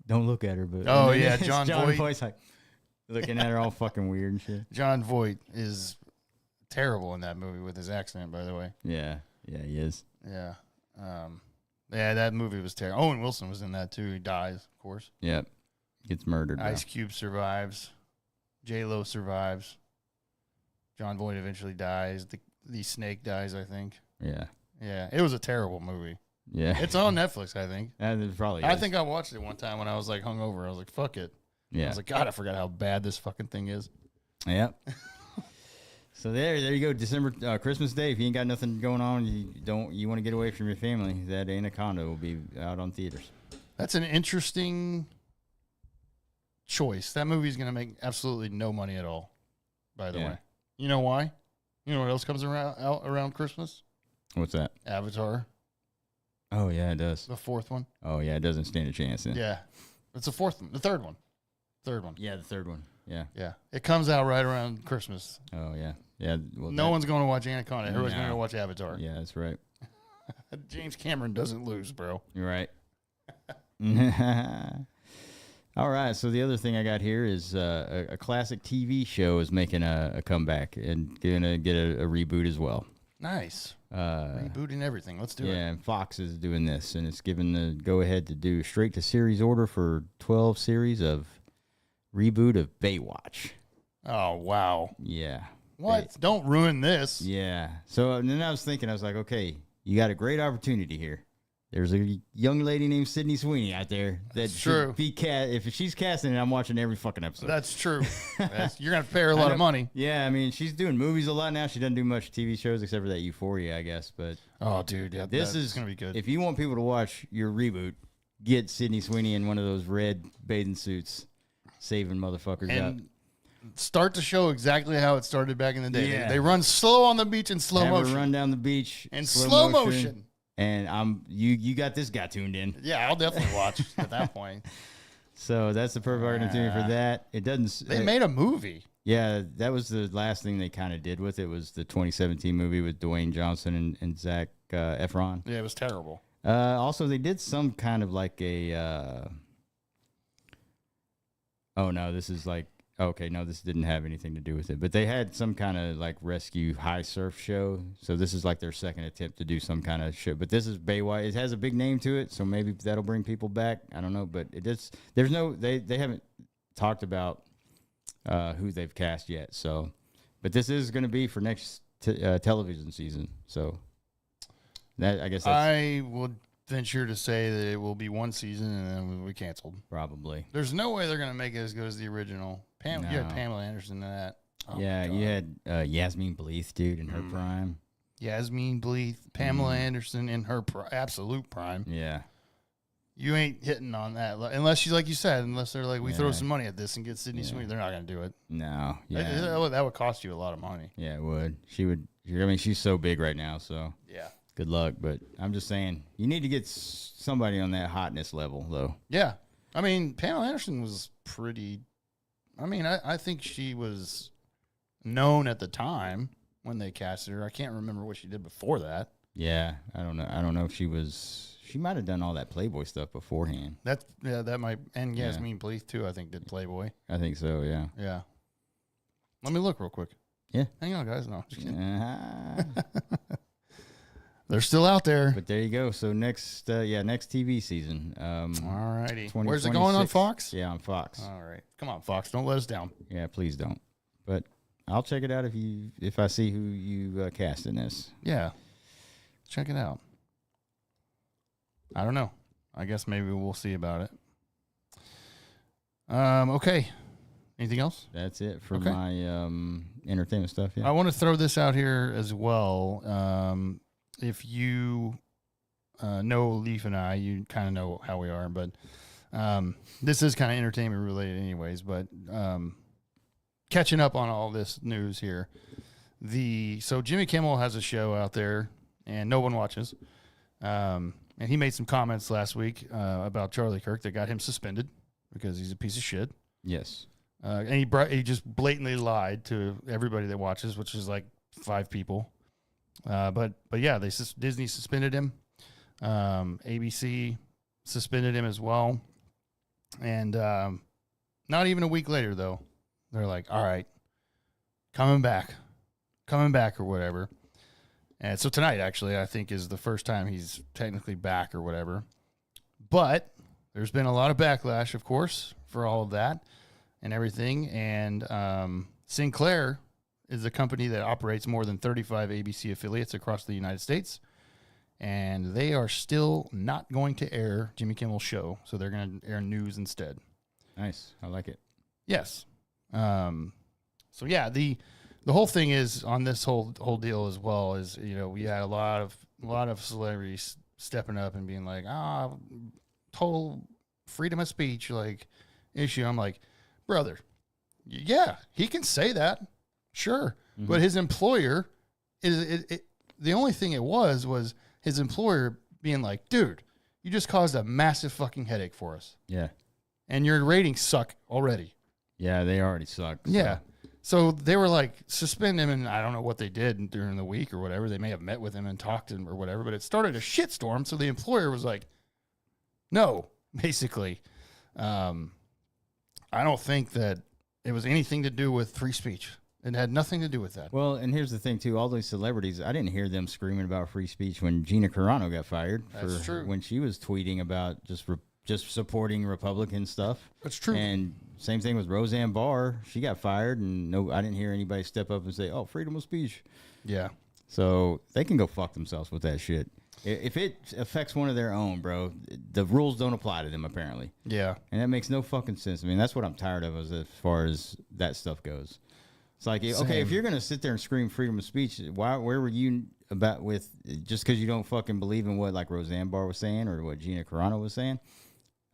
C: at her. But
A: Oh,
C: and then
A: yeah,
C: it's
A: John Voight.
C: Voight's like looking at her all fucking weird and shit.
A: John Voight is terrible in that movie with his accent, by the way.
C: Yeah. Yeah, he is.
A: Yeah. Yeah, that movie was terrible. Owen Wilson was in that too. He dies, of course.
C: Yep. Gets murdered.
A: Ice Cube survives. J-Lo survives. John Voight eventually dies. The snake dies, I think.
C: Yeah.
A: Yeah, it was a terrible movie.
C: Yeah.
A: It's on Netflix, I think.
C: It probably
A: I
C: is.
A: think I watched it one time when I was like hungover. I was like, fuck it.
C: Yeah.
A: I was like, God, I forgot how bad this fucking thing is.
C: Yep. So there you go. December, Christmas Day. If you ain't got nothing going on, you want to get away from your family, that Anaconda will be out on theaters.
A: That's an interesting choice. That movie's going to make absolutely no money at all, by the way. You know why? You know what else comes out around Christmas?
C: What's that?
A: Avatar,
C: Oh, yeah, it does.
A: the fourth one.
C: Oh, yeah, it doesn't stand a chance then.
A: Yeah. It's the fourth one. The third one.
C: Yeah, the third one. Yeah.
A: Yeah. It comes out right around Christmas.
C: Oh, yeah. Yeah. Well,
A: No one's going to watch Anaconda. Everybody's
C: No.
A: going to watch Avatar.
C: Yeah, that's right.
A: James Cameron doesn't lose, bro.
C: You're right. All right. So the other thing I got here is a classic TV show is making a comeback and going to get a reboot as well.
A: Nice. Rebooting everything. Let's do it.
C: Yeah, and Fox is doing this, and it's given the go-ahead to do straight to series order for 12 series of reboot of Baywatch.
A: Oh, wow.
C: Yeah.
A: What? Don't ruin this.
C: Yeah. So and then I was thinking, I was like, okay, you got a great opportunity here. There's a young lady named Sydney Sweeney out there that should
A: true.
C: be if she's casting it, I'm watching every fucking episode.
A: That's true. You're going to have to pay her a lot of money.
C: Yeah, I mean, she's doing movies a lot now. She doesn't do much TV shows except for that Euphoria, I guess. But
A: Oh, dude. Yeah,
C: this is
A: going to be good.
C: If you want people to watch your reboot, get Sydney Sweeney in one of those red bathing suits, saving motherfuckers up.
A: And start to show exactly how it started back in the day.
C: Yeah.
A: They run slow on the beach in slow
C: Have her
A: motion.
C: run down the beach
A: In slow motion.
C: And you got this guy tuned in.
A: Yeah, I'll definitely watch at that point.
C: So that's the perfect opportunity for that. It doesn't.
A: They made a movie.
C: Yeah, that was the last thing they kind of did with it. Was the 2017 movie with Dwayne Johnson and Zac Efron.
A: Yeah, it was terrible.
C: Also, they did some kind of like a. Oh no, this is like okay. No, this didn't have anything to do with it. But they had some kind of like rescue high surf show. So this is like their second attempt to do some kind of show. But this is Baywatch. It has a big name to it, so maybe that'll bring people back. I don't know, but it just there's no they haven't talked about who they've cast yet. So, but this is going to be for next television season. So that I guess
A: I would venture to say that it will be one season and then we'll be canceled.
C: probably.
A: There's no way they're going to make it as good as the original. You had
C: No.
A: Pamela Anderson in that. Oh,
C: Yeah,
A: God.
C: you had Yasmin Bleeth, dude, in her prime.
A: Yasmin Bleeth, Pamela Anderson in her absolute prime.
C: Yeah.
A: You ain't hitting on that unless she's like you said. Unless they're like, we throw
C: Yeah.
A: some money at this and get Sydney Sweeney. They're not going to do it.
C: No.
A: That-
C: Yeah.
A: That would cost you a lot of money.
C: Yeah, it would. She would. I mean, she's so big right now, so
A: Yeah.
C: good luck. But I'm just saying, you need to get somebody on that hotness level, though.
A: Yeah. I mean, Pamela Anderson was pretty. I mean, I think she was known at the time when they casted her. I can't remember what she did before that.
C: Yeah, I don't know. I don't know if she was. She might have done all that Playboy stuff beforehand.
A: That might. And Yasmin Bleeth, too, I think, did Playboy.
C: I think so. Yeah.
A: Yeah. Let me look real quick.
C: Yeah.
A: Hang on, guys. No, just kidding.
C: Uh-huh.
A: They're still out there.
C: But there you go. So next TV season.
A: All righty. Where's it going on
C: 2026.
A: Fox?
C: Yeah, on Fox.
A: All right. Come on, Fox. Don't let us down.
C: Yeah, please don't. But I'll check it out if I see who you cast in this.
A: Yeah. Check it out. I don't know. I guess maybe we'll see about it. Okay. Anything else?
C: That's it for my entertainment stuff. Yeah.
A: I want to throw this out here as well. If you know Leaf and I, you kind of know how we are, but this is kind of entertainment related anyways, but catching up on all this news here. So Jimmy Kimmel has a show out there and no one watches. And he made some comments last week about Charlie Kirk that got him suspended because he's a piece of shit.
C: Yes.
A: And he just blatantly lied to everybody that watches, which is like 5 people. But yeah, Disney suspended him. ABC suspended him as well. And not even a week later, though, they're like, all right, coming back or whatever. And so tonight, actually, I think is the first time he's technically back or whatever. But there's been a lot of backlash, of course, for all of that and everything. And Sinclair is a company that operates more than 35 ABC affiliates across the United States. And they are still not going to air Jimmy Kimmel's show. So they're going to air news instead.
C: Nice. I like it.
A: Yes. So, yeah, the whole thing is on this whole deal as well is, you know, we had a lot of celebrities stepping up and being like, total freedom of speech, like, issue. I'm like, brother, yeah, he can say that. Sure. Mm-hmm. But his employer the only thing it was his employer being like, dude, you just caused a massive fucking headache for us.
C: Yeah.
A: And your ratings suck already.
C: Yeah, they already suck. So.
A: Yeah. So they were like, suspend him, and I don't know what they did during the week or whatever. They may have met with him and talked to him or whatever, but it started a shitstorm. So the employer was like, no, basically. I don't think that it was anything to do with free speech. It had nothing to do with that.
C: Well, and here's the thing, too. All these celebrities, I didn't hear them screaming about free speech when Gina Carano got fired.
A: That's true.
C: When she was tweeting about just supporting Republican stuff.
A: That's true.
C: And same thing with Roseanne Barr. She got fired, and I didn't hear anybody step up and say, oh, freedom of speech.
A: Yeah.
C: So they can go fuck themselves with that shit. If it affects one of their own, bro, the rules don't apply to them, apparently.
A: Yeah.
C: And that makes no fucking sense. I mean, that's what I'm tired of as far as that stuff goes. It's like, okay, if you're going to sit there and scream freedom of speech, where were you about with just because you don't fucking believe in what like Roseanne Barr was saying or what Gina Carano was saying?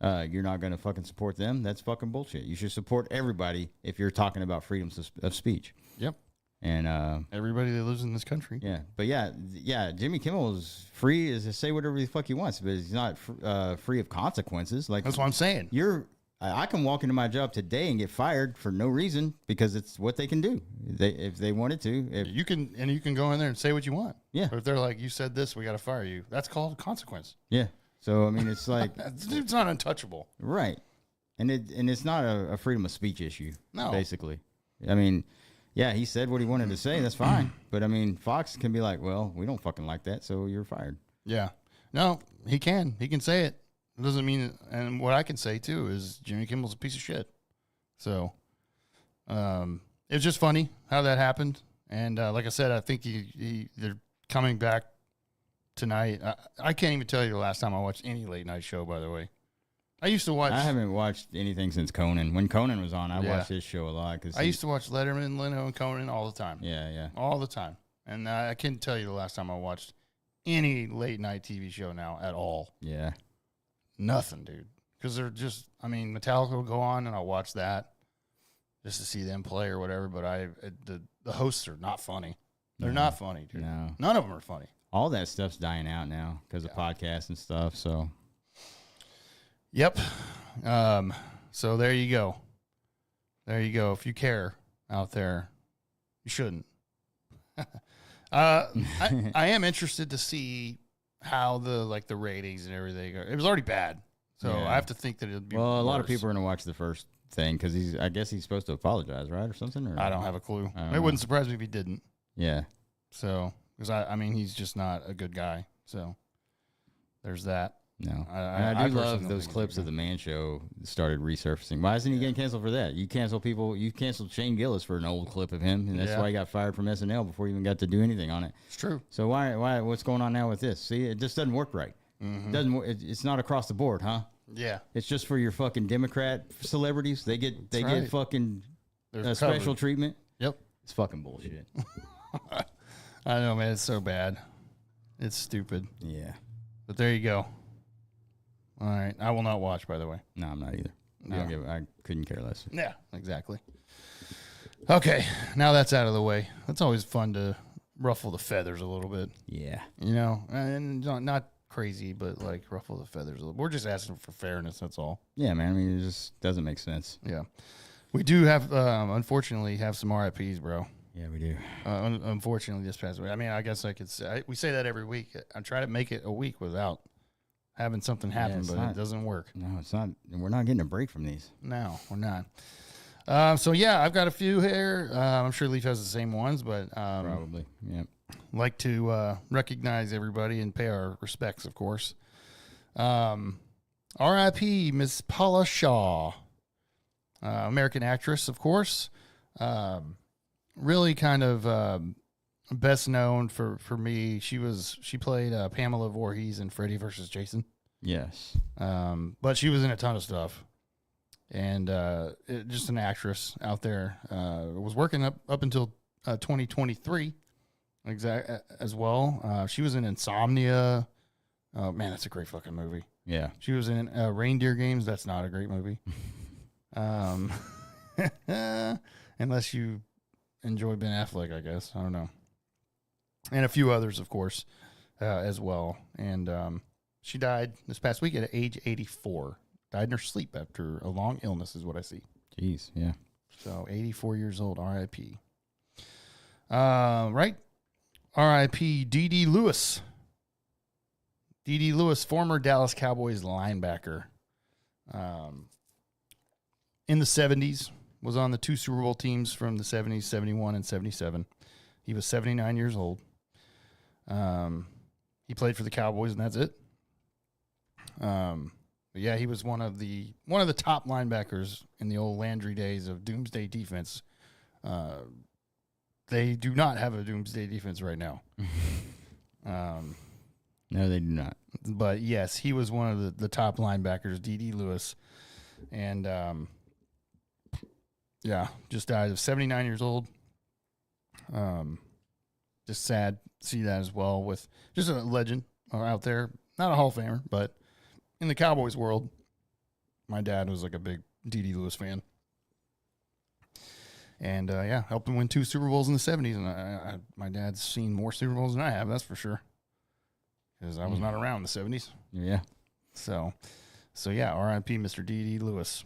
C: You're not going to fucking support them? That's fucking bullshit. You should support everybody if you're talking about freedom of speech.
A: Yep.
C: And
A: everybody that lives in this country.
C: Yeah. But yeah, Jimmy Kimmel is free to say whatever the fuck he wants, but he's not free of consequences. Like
A: that's what I'm saying.
C: I can walk into my job today and get fired for no reason because it's what they can do. If they wanted to.
A: You can go in there and say what you want.
C: Yeah.
A: But if they're like, you said this, we got to fire you. That's called a consequence.
C: Yeah. So, I mean, it's like.
A: It's not untouchable.
C: Right. And it's not a freedom of speech issue. No. Basically. I mean, yeah, he said what he wanted to say. That's fine. But, I mean, Fox can be like, well, we don't fucking like that, so you're fired.
A: Yeah. No, he can. He can say it. It doesn't mean, and what I can say too is Jimmy Kimmel's a piece of shit. So, it was just funny how that happened. And like I said, I think they're coming back tonight. I can't even tell you the last time I watched any late night show, by the way. I used to watch. I
C: haven't watched anything since Conan. When Conan was on, I watched his show a lot.
A: I used to watch Letterman, Leno, and Conan all the time.
C: Yeah.
A: All the time. And I can't tell you the last time I watched any late night TV show now at all.
C: Yeah.
A: Nothing, dude. Because they're just, I mean, Metallica will go on and I'll watch that just to see them play or whatever. But the hosts are not funny. They're not funny, dude.
C: No.
A: None of them are funny.
C: All that stuff's dying out now because of podcasts and stuff. So,
A: yep. So there you go. There you go. If you care out there, you shouldn't. I am interested to see how the ratings and everything are. It was already bad, so I have to think that it'll be
C: well. A
A: worse.
C: lot of people are going to watch the first thing because I guess he's supposed to apologize, right, or something. Or
A: I don't have a clue. It wouldn't surprise me if he didn't.
C: Yeah.
A: So because I mean he's just not a good guy. So there's that.
C: No, I do love those clips of the Man Show started resurfacing. Why isn't he getting canceled for that? You cancel people. You canceled Shane Gillis for an old clip of him, and that's why he got fired from SNL before he even got to do anything on it.
A: It's true.
C: So why? What's going on now with this? See, it just doesn't work right. It's not across the board, huh?
A: Yeah.
C: It's just for your fucking Democrat celebrities. They get fucking special treatment.
A: Yep.
C: It's fucking bullshit.
A: I know, man. It's so bad. It's stupid.
C: Yeah.
A: But there you go. All right. I will not watch, by the way.
C: No, I'm not either. I couldn't care less.
A: Yeah, exactly. Okay. Now that's out of the way. It's always fun to ruffle the feathers a little bit.
C: Yeah.
A: You know, and not crazy, but like ruffle the feathers a little. We're just asking for fairness. That's all.
C: Yeah, man. I mean, it just doesn't make sense.
A: Yeah. We do have, unfortunately, have some RIPs, bro.
C: Yeah, we do.
A: Unfortunately, this past week. I mean, I guess I could say, we say that every week. I try to make it a week without having something happen, but it doesn't work.
C: No, it's not. We're not getting a break from these.
A: No, we're not. So, yeah, I've got a few here. I'm sure Leaf has the same ones, but
C: Probably, yeah.
A: Like to recognize everybody and pay our respects, of course. R.I.P. Miss Paula Shaw, American actress, of course. Really kind of best known for me. She played Pamela Voorhees in Freddy vs. Jason.
C: Yes.
A: But she was in a ton of stuff. And just an actress out there. Was working up until 2023 as well. She was in Insomnia. Oh, man, that's a great fucking movie.
C: Yeah.
A: She was in Reindeer Games. That's not a great movie. Unless you enjoy Ben Affleck, I guess. I don't know. And a few others, of course, as well. And she died this past week at age 84. Died in her sleep after a long illness is what I see.
C: Jeez, yeah.
A: So 84 years old, R.I.P. Right? R.I.P. D.D. Lewis. D.D. Lewis, former Dallas Cowboys linebacker. In the 70s, was on the 2 Super Bowl teams from the 70s, 71 and 77. He was 79 years old. He played for the Cowboys, and that's it. But yeah, he was one of the top linebackers in the old Landry days of Doomsday defense. They do not have a Doomsday defense right now.
C: No, they do not.
A: But yes, he was one of the top linebackers, D.D. Lewis. And yeah, just died of 79 years old. Just sad to see that as well, with just a legend out there. Not a Hall of Famer, but in the Cowboys world, my dad was like a big D.D. Lewis fan. And yeah, helped him win 2 Super Bowls in the 70s. And my dad's seen more Super Bowls than I have, that's for sure. Because I was not around in the 70s.
C: Yeah.
A: So yeah, R.I.P. Mr. D.D. Lewis.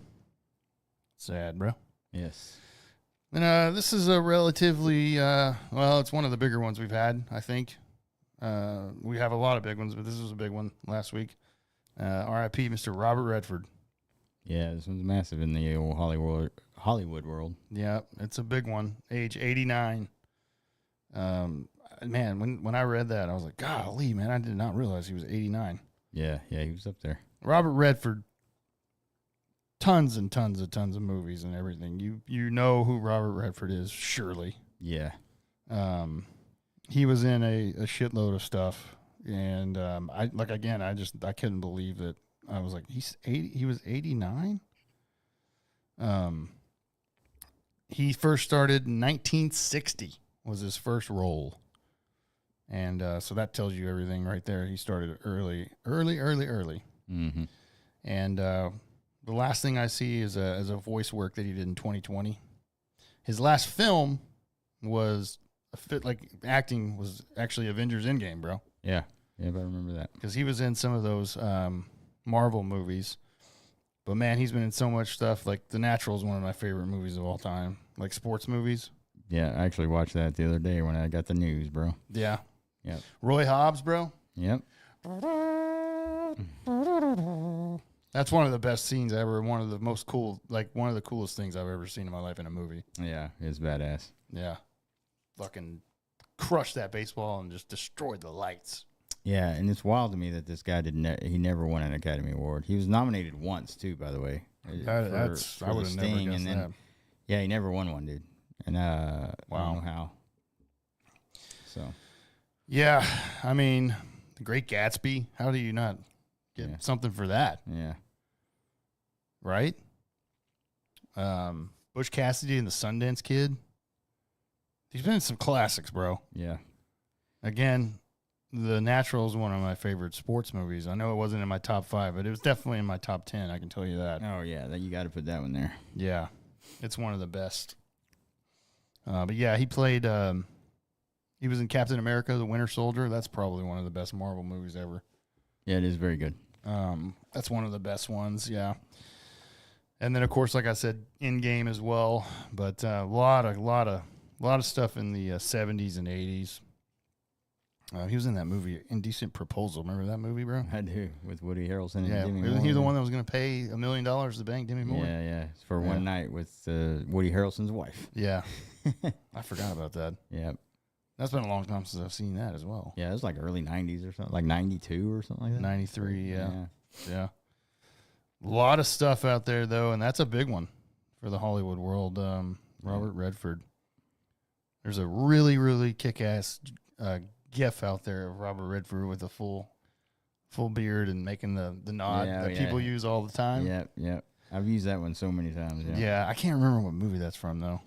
A: Sad, bro.
C: Yes.
A: And this is a relatively, it's one of the bigger ones we've had, I think. We have a lot of big ones, but this was a big one last week. R.I.P. Mr. Robert Redford.
C: Yeah, this one's massive in the old Hollywood world.
A: Yeah, it's a big one. Age 89. Man, when I read that, I was like, golly, man, I did not realize he was 89.
C: Yeah, he was up there.
A: Robert Redford, tons and tons of movies and everything. You know who Robert Redford is, surely.
C: Yeah.
A: He was in a shitload of stuff, and I couldn't believe that. I was like, he was 89. He first started in 1960 was his first role. And so that tells you everything right there. He started early.
C: Mm-hmm.
A: And the last thing I see is a voice work that he did in 2020. His last film was acting was actually Avengers Endgame, bro.
C: Yeah, I remember that.
A: Because he was in some of those Marvel movies. But man, he's been in so much stuff. Like The Natural is one of my favorite movies of all time. Like sports movies.
C: Yeah, I actually watched that the other day when I got the news, bro.
A: Yeah.
C: Yep.
A: Roy Hobbs, bro.
C: Yep.
A: That's one of the best scenes ever. One of the coolest things I've ever seen in my life in a movie.
C: Yeah, it's badass.
A: Yeah. Fucking crushed that baseball and just destroyed the lights.
C: Yeah, and it's wild to me that this guy he never won an Academy Award. He was nominated once too, by the way.
A: I would have never guessed that.
C: Yeah, he never won one, dude. And I don't know how. So.
A: Yeah, I mean, The Great Gatsby. How do you not get something for that?
C: Yeah.
A: Right? Butch Cassidy and the Sundance Kid. He's been in some classics, bro.
C: Yeah.
A: Again, The Natural is one of my favorite sports movies. I know it wasn't in my top 5, but it was definitely in my top 10. I can tell you that.
C: Oh, yeah. You got to put that one there.
A: Yeah. It's one of the best. But yeah, he played, he was in Captain America, the Winter Soldier. That's probably one of the best Marvel movies ever.
C: Yeah, it is very good.
A: That's one of the best ones, yeah. And then, of course, like I said, In-Game as well. But a lot of stuff in the 70s and 80s. He was in that movie, Indecent Proposal. Remember that movie, bro?
C: I do, with Woody Harrelson
A: Yeah,
C: and Demi
A: wasn't
C: Moore.
A: he the one that was going to pay $1 million to bank Demi Moore?
C: Yeah. It's for one night with Woody Harrelson's wife.
A: Yeah. I forgot about that.
C: Yeah.
A: That's been a long time since I've seen that as well.
C: Yeah, it was like early 90s or something, like 92 or something like that.
A: 93, yeah. A lot of stuff out there, though, and that's a big one for the Hollywood world. Robert Redford. There's a really, really kick-ass gif out there of Robert Redford with a full beard and making the nod that people use all the time.
C: Yeah. I've used that one so many times.
A: Yeah, I can't remember what movie that's from, though.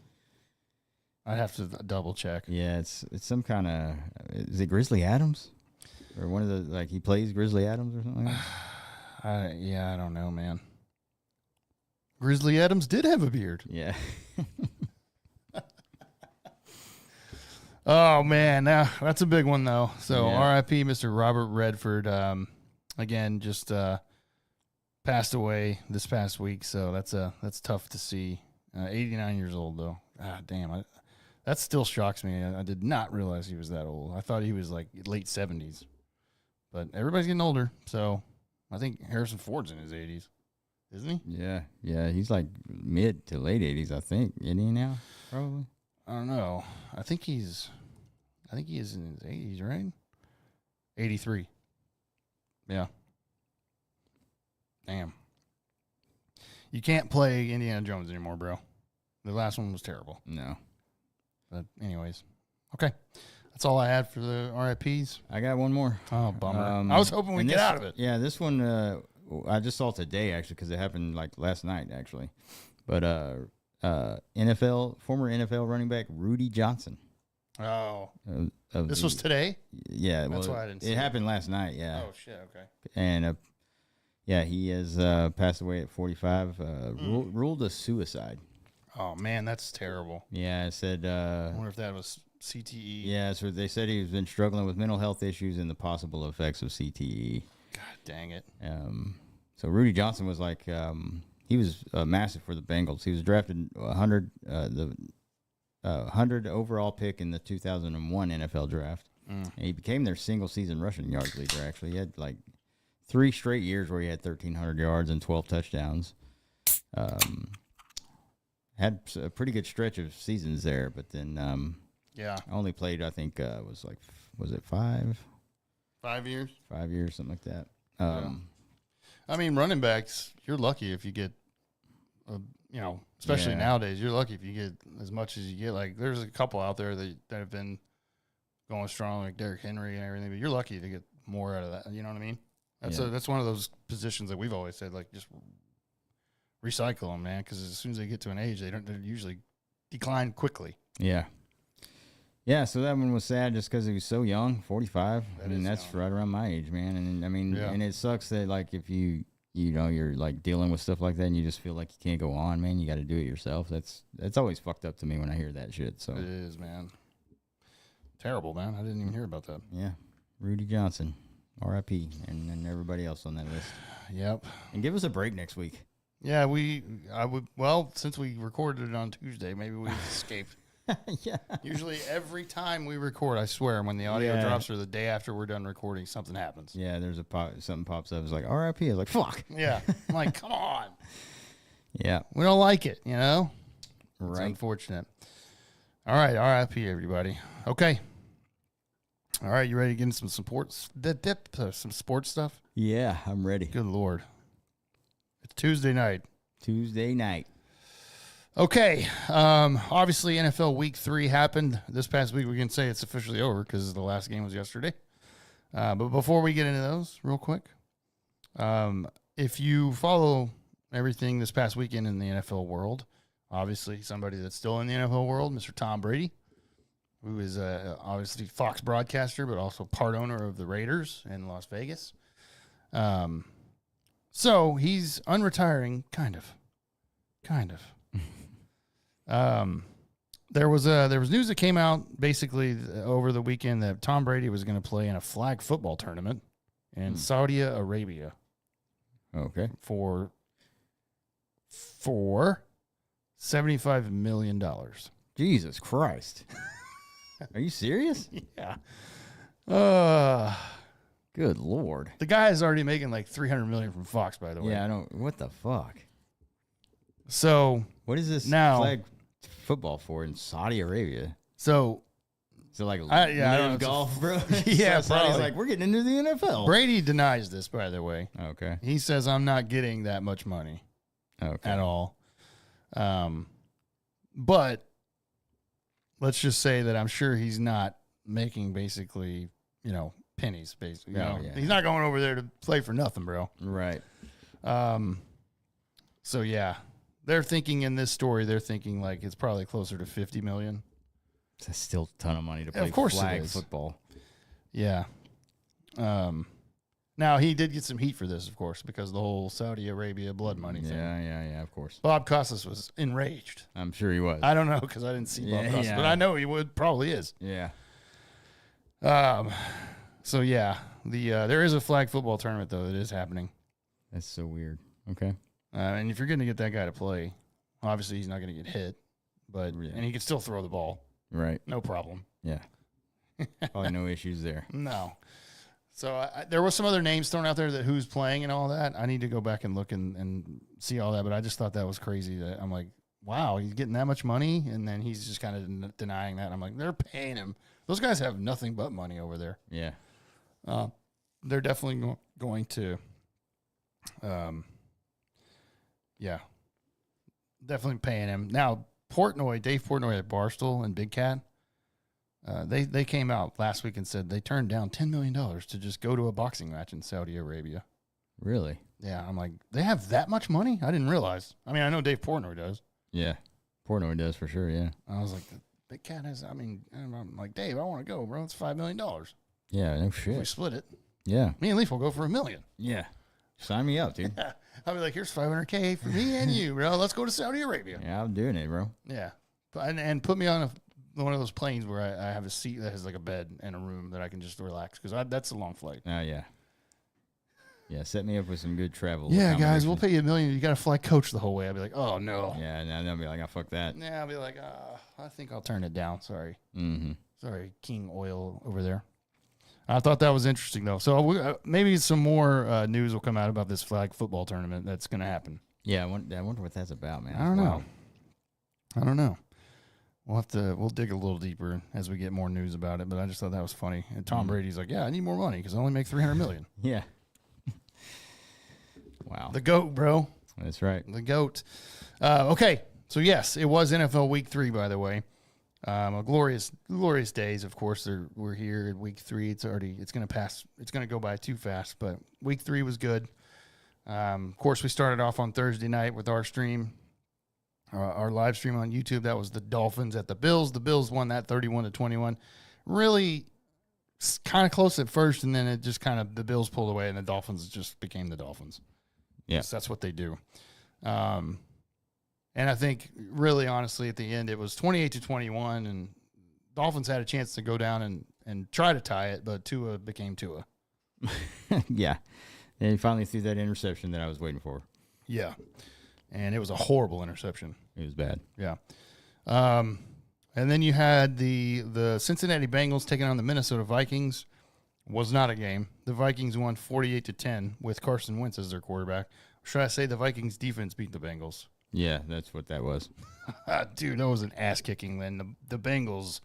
A: I'd have to double check.
C: Yeah, it's some kind of, is it Grizzly Adams? Or one of the, like, he plays Grizzly Adams or something like that?
A: I don't know, man. Grizzly Adams did have a beard.
C: Yeah.
A: Oh, man. That's a big one, though. So,
C: Yeah.
A: R.I.P. Mr. Robert Redford. Again, just passed away this past week, so that's tough to see. 89 years old, though. Damn. That still shocks me. I did not realize he was that old. I thought he was, like, late 70s. But everybody's getting older, so I think Harrison Ford's in his 80s. Isn't he?
C: Yeah. He's like mid to late 80s, I think. Isn't he now? Probably.
A: I don't know. I think he is in his 80s, right? 83. Yeah. Damn. You can't play Indiana Jones anymore, bro. The last one was terrible.
C: No.
A: But anyways. Okay. That's all I had for the RIPs.
C: I got one more.
A: Oh, bummer. I was hoping we'd get out of it.
C: Yeah, this one I just saw today, actually, because it happened like last night, actually. But former NFL running back Rudy Johnson.
A: Oh. This was today?
C: Yeah.
A: That's why I didn't see
C: it. It happened last night, yeah.
A: Oh, shit, okay.
C: And, he has passed away at 45, ruled a suicide.
A: Oh, man, that's terrible.
C: Yeah, it said...
A: I wonder if that was CTE.
C: Yeah, so they said he's been struggling with mental health issues and the possible effects of CTE.
A: God dang it.
C: So Rudy Johnson was like... he was massive for the Bengals. He was drafted 100 overall pick in the 2001 NFL draft. And he became their single-season rushing yards leader, actually. He had like 3 straight years where he had 1,300 yards and 12 touchdowns. Had a pretty good stretch of seasons there, but then only played, I think, was it 5?
A: 5 years?
C: 5 years, something like that.
A: I mean, running backs, you're lucky if you get, especially nowadays, you're lucky if you get as much as you get. Like, there's a couple out there that have been going strong, like Derrick Henry and everything, but you're lucky to get more out of that. You know what I mean? That's one of those positions that we've always said, like, just recycle them, man, because as soon as they get to an age, they usually decline quickly.
C: Yeah. Yeah, so that one was sad just because he was so young, 45. That's young. Right around my age, man. And and it sucks that, like, if you're like dealing with stuff like that and you just feel like you can't go on, man, you got to do it yourself. That's always fucked up to me when I hear that shit. So
A: it is, man. Terrible, man. I didn't even hear about that.
C: Yeah. Rudy Johnson, R.I.P., and everybody else on that list.
A: Yep.
C: And give us a break next week.
A: Yeah, since we recorded it on Tuesday, maybe we escaped.
C: Yeah.
A: Usually every time we record, I swear, when the audio drops or the day after we're done recording, something happens.
C: Yeah, there's something pops up. It's like, R.I.P. I was like, fuck.
A: Yeah. I'm like, come on.
C: Yeah.
A: We don't like it, you know?
C: Right.
A: It's unfortunate. All right, R.I.P. everybody. Okay. All right, you ready to get into some sports? Some sports stuff?
C: Yeah, I'm ready.
A: Good Lord. It's Tuesday night. Okay. Obviously, NFL Week 3 happened this past week. We can say it's officially over because the last game was yesterday. But before we get into those, real quick, if you follow everything this past weekend in the NFL world, obviously somebody that's still in the NFL world, Mr. Tom Brady, who is obviously Fox broadcaster, but also part owner of the Raiders in Las Vegas. So he's unretiring, kind of. There was news that came out basically over the weekend that Tom Brady was going to play in a flag football tournament in Saudi Arabia.
C: Okay.
A: For $75 million.
C: Jesus Christ. Are you serious?
A: Yeah.
C: Good Lord.
A: The guy is already making like $300 million from Fox, by the way.
C: Yeah, I don't. What the fuck?
A: So
C: what is this
A: now,
C: flag football for in Saudi Arabia?
A: So
C: like
A: I don't know,
C: golf, bro.
A: Yeah,
C: so Saudi's like, we're getting into the NFL.
A: Brady denies this, by the way.
C: Okay.
A: He says, I'm not getting that much money at all. But let's just say that I'm sure he's not making basically, pennies, basically.
C: Yeah.
A: He's not going over there to play for nothing, bro.
C: Right.
A: So yeah, they're thinking in this story, like it's probably closer to 50 million.
C: That's still a ton of money to play flag football.
A: Yeah. Now he did get some heat for this, of course, because of the whole Saudi Arabia blood money thing.
C: Yeah, of course.
A: Bob Costas was enraged.
C: I'm sure he was.
A: I don't know because I didn't see Bob Costas, but I know he probably is.
C: Yeah.
A: So yeah, there is a flag football tournament though that is happening.
C: That's so weird. Okay.
A: And if you're going to get that guy to play, obviously he's not going to get hit, and he can still throw the ball.
C: Right.
A: No problem.
C: Yeah. Probably no issues there.
A: No. So there was some other names thrown out there that who's playing and all that. I need to go back and look and see all that, but I just thought that was crazy. That I'm like, wow, he's getting that much money, and then he's just kind of denying that. I'm like, they're paying him. Those guys have nothing but money over there.
C: Yeah.
A: They're definitely going to, definitely paying him. Now, Dave Portnoy at Barstool and Big Cat, they came out last week and said they turned down $10 million to just go to a boxing match in Saudi Arabia.
C: Really?
A: Yeah, I'm like, they have that much money? I didn't realize. I mean, I know Dave Portnoy does.
C: Yeah, Portnoy does for sure, yeah.
A: I was like, Big Cat has, I'm like, Dave, I want to go, bro. It's $5 million.
C: Yeah, no shit.
A: We split it.
C: Yeah.
A: Me and Leaf will go for $1 million.
C: Yeah. Sign me up, dude.
A: I'll be like, here's $500K for me and you, bro. Let's go to Saudi Arabia.
C: Yeah, I'm doing it, bro.
A: Yeah. And put me on one of those planes where I have a seat that has like a bed and a room that I can just relax because that's a long flight.
C: Oh, yeah. Yeah, set me up with some good travel.
A: Yeah, guys, we'll pay you $1 million. You got to fly coach the whole way. I'll be like, oh, no.
C: Yeah, and then they'll be like, oh, fuck that.
A: Yeah, I'll be like, I think I'll turn it down. Sorry.
C: Mm-hmm.
A: Sorry, King Oil over there. I thought that was interesting, though. So maybe some more news will come out about this flag football tournament that's going to happen.
C: Yeah, I wonder what that's about, man.
A: I don't know. We'll dig a little deeper as we get more news about it, but I just thought that was funny. And Tom Brady's like, yeah, I need more money because I only make $300 million.
C: Yeah. Wow.
A: The GOAT, bro.
C: That's right.
A: The GOAT. Okay, so yes, it was NFL Week 3, by the way. A glorious days. Of course, we're here at Week 3. It's going to pass. It's going to go by too fast, but Week 3 was good. Of course, we started off on Thursday night with our stream, our live stream on YouTube. That was the Dolphins at the Bills. The Bills won that 31-21. Really kind of close at first, and then it just kind of the Bills pulled away, and the Dolphins just became the Dolphins.
C: Yes,
A: that's what they do. And I think, really, honestly, at the end, it was 28-21, and Dolphins had a chance to go down and try to tie it, but Tua became Tua.
C: Yeah. And he finally threw that interception that I was waiting for.
A: Yeah. And it was a horrible interception.
C: It was bad.
A: Yeah. And then you had the Cincinnati Bengals taking on the Minnesota Vikings. Was not a game. The Vikings won 48-10 with Carson Wentz as their quarterback. Or should I say the Vikings defense beat the Bengals?
C: Yeah, that's what that was.
A: Dude, that was an ass kicking. Then the Bengals,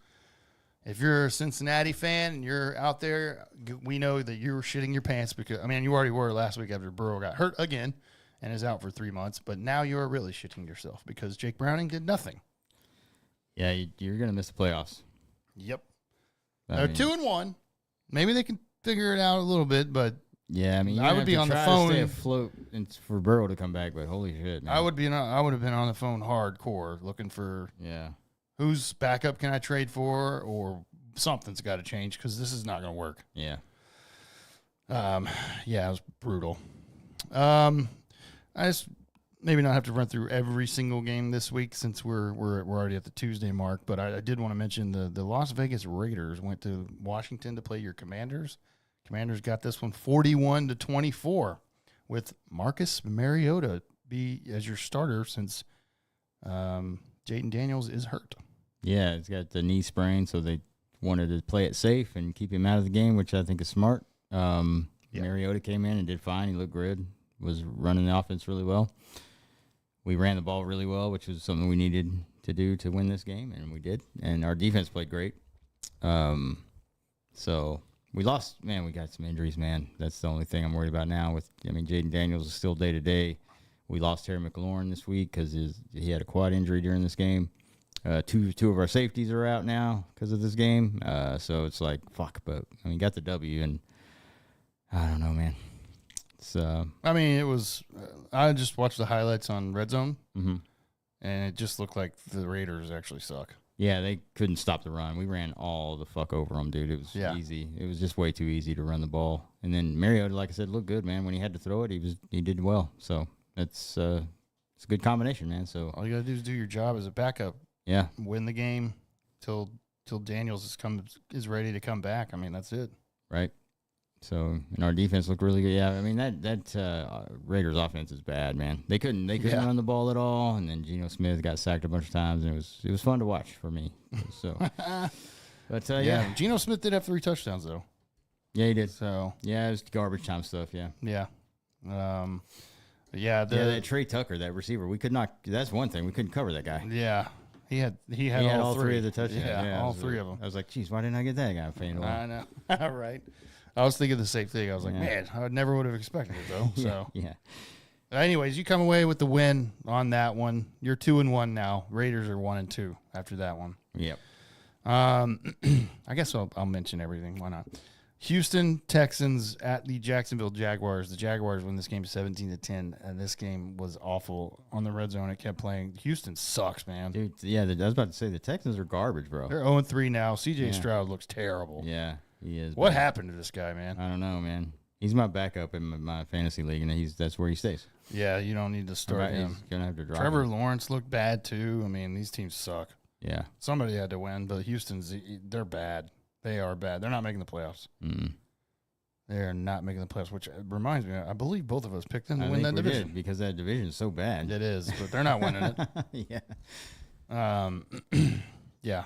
A: if you're a Cincinnati fan and you're out there, we know that you're shitting your pants because, you already were last week after Burrow got hurt again and is out for 3 months. But now you're really shitting yourself because Jake Browning did nothing.
C: Yeah, you're going to miss the playoffs.
A: Yep. They're 2-1. Maybe they can figure it out a little bit, but
C: Yeah, I mean,
A: I would be on the phone.
C: stay afloat for Burrow to come back, but holy shit, man.
A: I would have been on the phone hardcore looking for whose backup can I trade for, or something's got to change because this is not going to work.
C: Yeah.
A: Yeah, it was brutal. I just maybe not have to run through every single game this week since we're already at the Tuesday mark, but I did want to mention the Las Vegas Raiders went to Washington to play your Commanders. Commanders got this one 41-24 with Marcus Mariota be as your starter since Jaden Daniels is hurt.
C: Yeah, he's got the knee sprain, so they wanted to play it safe and keep him out of the game, which I think is smart. Mariota came in and did fine. He looked good, was running the offense really well. We ran the ball really well, which was something we needed to do to win this game, and we did. And our defense played great. So we lost. Man, we got some injuries, man. That's the only thing I'm worried about now. Jaden Daniels is still day-to-day. We lost Terry McLaurin this week because he had a quad injury during this game. Two of our safeties are out now because of this game. So it's like, fuck. But, got the W, and I don't know, man.
A: It was. I just watched the highlights on Red Zone, and it just looked like the Raiders actually suck.
C: Yeah, they couldn't stop the run. We ran all the fuck over them, dude. It was easy. It was just way too easy to run the ball. And then Mariota, like I said, looked good, man. When he had to throw it, he did well. So it's a good combination, man. So
A: all you gotta do is do your job as a backup.
C: Yeah,
A: win the game till Daniels is ready to come back. That's it.
C: Right. So, and our defense looked really good. Yeah, that Raiders offense is bad, man. They couldn't run the ball at all, and then Geno Smith got sacked a bunch of times, and it was fun to watch for me. So, but
A: Geno Smith did have 3 touchdowns though.
C: Yeah, he did.
A: So
C: yeah, it was garbage time stuff. Yeah.
A: Yeah.
C: That Trey Tucker, that receiver, we could not. That's one thing we couldn't cover that guy.
A: Yeah. He had
C: all three of the touchdowns.
A: Yeah, all 3 of them.
C: I was like, geez, why didn't I get that guy?
A: I know. Right. I was thinking the same thing. I was like, man, I never would have expected it though. So
C: yeah.
A: Anyways, you come away with the win on that one. You're 2-1 now. Raiders are 1-2 after that one.
C: Yep.
A: I guess I'll mention everything. Why not? Houston Texans at the Jacksonville Jaguars. The Jaguars win this game 17-10, and this game was awful on the red zone. It kept playing. Houston sucks, man.
C: Dude, yeah, I was about to say the Texans are garbage, bro.
A: They're 0-3 now. C.J. Stroud looks terrible.
C: Yeah, he is.
A: What happened to this guy, man?
C: I don't know, man. He's my backup in my fantasy league, and that's where he stays.
A: Yeah, you don't need to start him.
C: He's gonna have to drop
A: Trevor
C: him.
A: Lawrence looked bad too. These teams suck.
C: Yeah,
A: somebody had to win, but they're bad. They are bad. They're not making the playoffs. They are not making the playoffs, which reminds me, I believe both of us picked them to win that division.
C: Because that division is so bad.
A: It is, but they're not winning
C: it.
A: Yeah.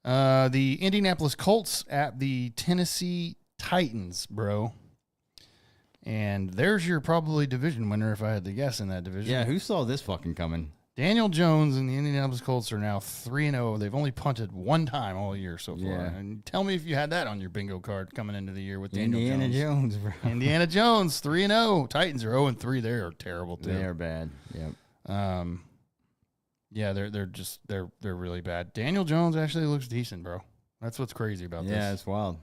A: The Indianapolis Colts at the Tennessee Titans, bro. And there's your probably division winner if I had to guess in that division.
C: Yeah, who saw this fucking coming?
A: Daniel Jones and the Indianapolis Colts are now 3-0. They've only punted 1 time all year so far.
C: Yeah.
A: And tell me if you had that on your bingo card coming into the year with
C: Indiana Jones, bro.
A: Indiana Jones, 3-0. Titans are 0-3. They are terrible too.
C: They are bad. Yep.
A: Yeah, they're really bad. Daniel Jones actually looks decent, bro. That's what's crazy about this.
C: Yeah, it's wild.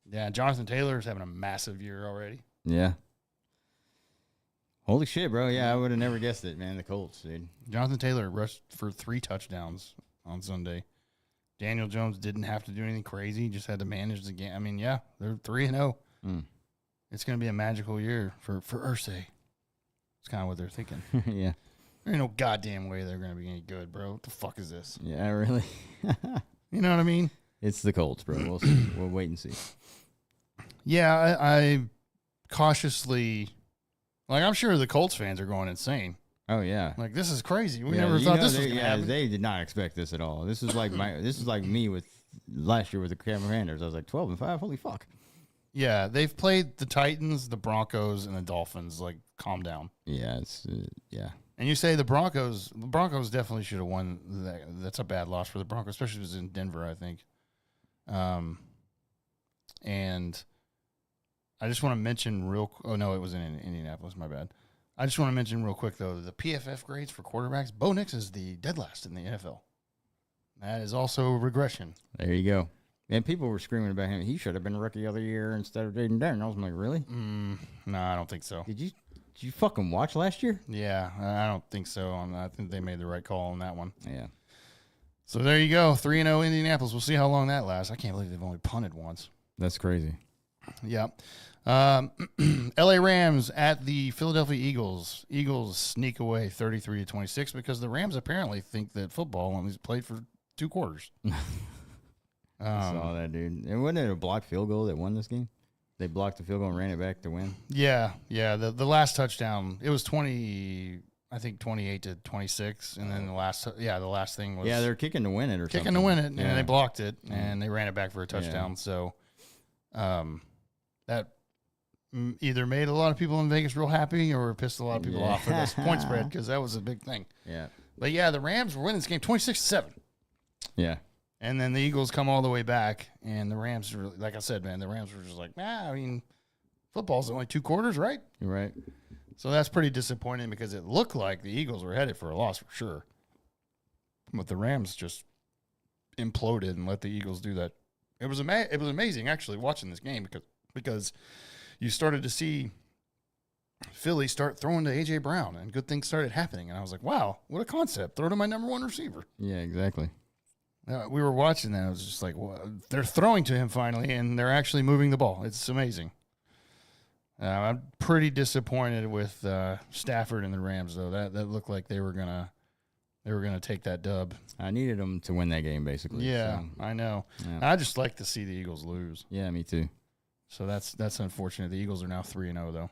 A: Yeah, Jonathan Taylor's having a massive year already.
C: Yeah. Holy shit, bro. Yeah, I would have never guessed it, man. The Colts, dude.
A: Jonathan Taylor rushed for 3 touchdowns on Sunday. Daniel Jones didn't have to do anything crazy. Just had to manage the game. Yeah, they're 3-0. It's going to be a magical year for Irsay. It's kind of what they're thinking.
C: Yeah.
A: There ain't no goddamn way they're going to be any good, bro. What the fuck is this?
C: Yeah, really?
A: You know what I mean?
C: It's the Colts, bro. We'll see. We'll wait and see.
A: Yeah, I cautiously... I'm sure the Colts fans are going insane.
C: Oh yeah,
A: this is crazy. We never thought this was going to happen.
C: They did not expect this at all. This is like me with last year with the Commanders. I was like 12-5. Holy fuck.
A: Yeah, they've played the Titans, the Broncos, and the Dolphins. Calm down.
C: Yeah, it's yeah. And
A: you say the Broncos definitely should have won. That's a bad loss for the Broncos, especially if it was in Denver, I think. And I just want to mention oh, no, it was in Indianapolis. My bad. I just want to mention real quick, though, the PFF grades for quarterbacks. Bo Nix is the dead last in the NFL. That is also regression.
C: There you go. And people were screaming about him. He should have been rookie of the year instead of Jaden Darren. I was like, really?
A: No, I don't think so.
C: Did you fucking watch last year?
A: Yeah, I don't think so. I think they made the right call on that one.
C: Yeah.
A: So there you go, 3-0 Indianapolis. We'll see how long that lasts. I can't believe they've only punted once.
C: That's crazy.
A: Yeah. L.A. Rams at the Philadelphia Eagles. Eagles sneak away 33-26 because the Rams apparently think that football only played for 2 quarters.
C: I saw that, dude. And wasn't it a blocked field goal that won this game? They blocked the field goal and ran it back to win.
A: Yeah. The last touchdown, it was 28-26, and then the last thing was
C: they're kicking to win it or
A: kicking
C: something.
A: to win it, and they blocked it, and they ran it back for a touchdown.
C: Yeah.
A: So, that either made a lot of people in Vegas real happy or pissed a lot of people off for this point spread because that was a big thing.
C: Yeah.
A: But yeah, the Rams were winning this game 26-7.
C: Yeah.
A: And then the Eagles come all the way back, and the Rams, like I said, man, the Rams were just like, I mean, football's only 2 quarters, right?
C: You're right.
A: So that's pretty disappointing because it looked like the Eagles were headed for a loss for sure. But the Rams just imploded and let the Eagles do that. It was amazing, actually, watching this game because you started to see Philly start throwing to A.J. Brown, and good things started happening. And I was like, wow, what a concept. Throw to my number 1 receiver.
C: Yeah, exactly.
A: We were watching that. I was just like, well, they're throwing to him finally, and they're actually moving the ball. It's amazing. I'm pretty disappointed with Stafford and the Rams, though. That looked like they were gonna take that dub.
C: I needed them to win that game, basically.
A: Yeah,
C: so.
A: I know.
C: Yeah.
A: I just like to see the Eagles lose.
C: Yeah, me too.
A: So that's unfortunate. The Eagles are now 3-0 though.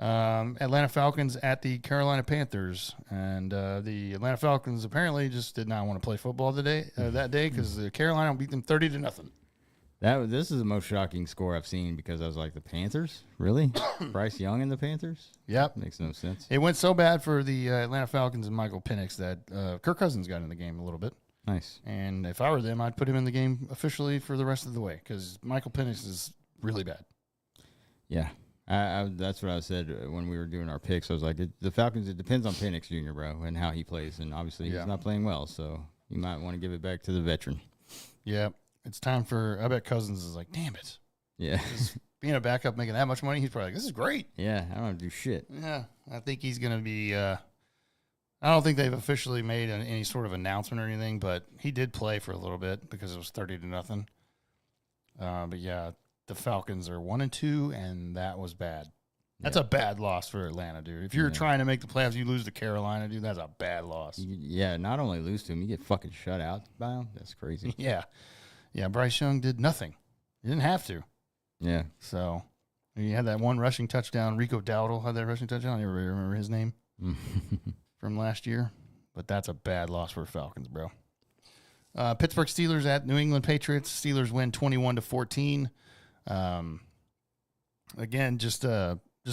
A: Atlanta Falcons at the Carolina Panthers, and the Atlanta Falcons apparently just did not want to play football that day because Carolina beat them 30-0.
C: This is the most shocking score I've seen because I was like, the Panthers? Really? Bryce Young and the Panthers?
A: Yep.
C: Makes no sense.
A: It went so bad for the Atlanta Falcons and Michael Penix that Kirk Cousins got in the game a little bit.
C: Nice.
A: And if I were them, I'd put him in the game officially for the rest of the way because Michael Penix is really bad.
C: Yeah. That's what I said when we were doing our picks. I was like, the Falcons, it depends on Penix Jr., bro, and how he plays. And obviously he's not playing well, so you might want to give it back to the veteran.
A: Yeah. It's time I bet Cousins is like, damn it.
C: Yeah.
A: Being a backup making that much money, he's probably like, this is great.
C: Yeah, I don't have to do shit.
A: Yeah. I think he's going to be, I don't think they've officially made any sort of announcement or anything, but he did play for a little bit because it was 30-0. But yeah, the Falcons are 1-2, and that was bad. That's a bad loss for Atlanta, dude. If you're trying to make the playoffs, you lose to Carolina, dude. That's a bad loss.
C: Yeah, not only lose to him, you get fucking shut out by him. That's crazy.
A: Yeah. Bryce Young did nothing. He didn't have to.
C: Yeah.
A: So he had that one rushing touchdown. Rico Dowdle had that rushing touchdown. Everybody remember his name from last year? But that's a bad loss for Falcons, bro. Pittsburgh Steelers at New England Patriots. Steelers win 21-14. Again, just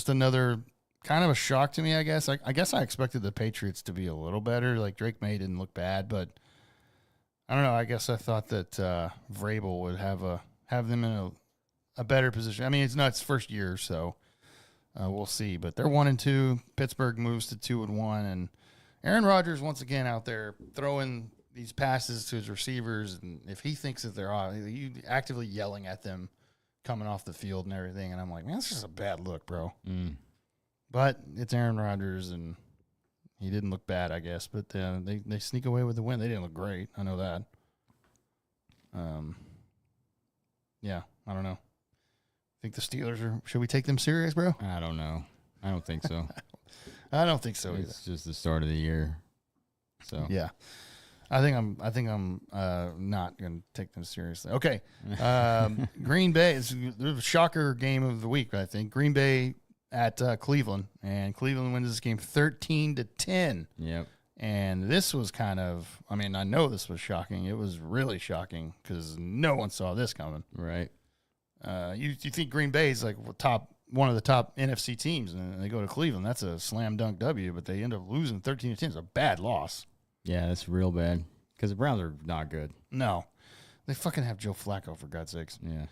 A: another kind of a shock to me, I guess. I guess I expected the Patriots to be a little better. Like Drake May didn't look bad, but I don't know. I guess I thought that Vrabel would have them in a better position. I mean, it's not its first year, so we'll see. But they're 1-2. Pittsburgh moves to 2-1, and Aaron Rodgers once again out there throwing these passes to his receivers, and if he thinks that they're you actively yelling at them coming off the field and everything, and I'm like, man, that's just a bad look, bro. But it's Aaron Rodgers, and he didn't look bad, I guess. But they sneak away with the win. They didn't look great. I know that. Yeah, I don't know. Think the Steelers should we take them serious, bro?
C: I don't know. I don't think so.
A: I don't think so
C: It's just the start of the year. So
A: yeah. I think I'm not going to take them seriously. Okay. Green Bay is the shocker game of the week, I think. Green Bay at Cleveland, and Cleveland wins this game 13-10.
C: Yep.
A: And this was kind of, I mean, I know this was shocking. It was really shocking because no one saw this coming.
C: Right.
A: You think Green Bay is like one of the top NFC teams, and they go to Cleveland. That's a slam dunk W, but they end up losing 13-10. It's a bad loss.
C: Yeah, that's real bad because the Browns are not good.
A: No. They fucking have Joe Flacco, for God's sakes.
C: Yeah.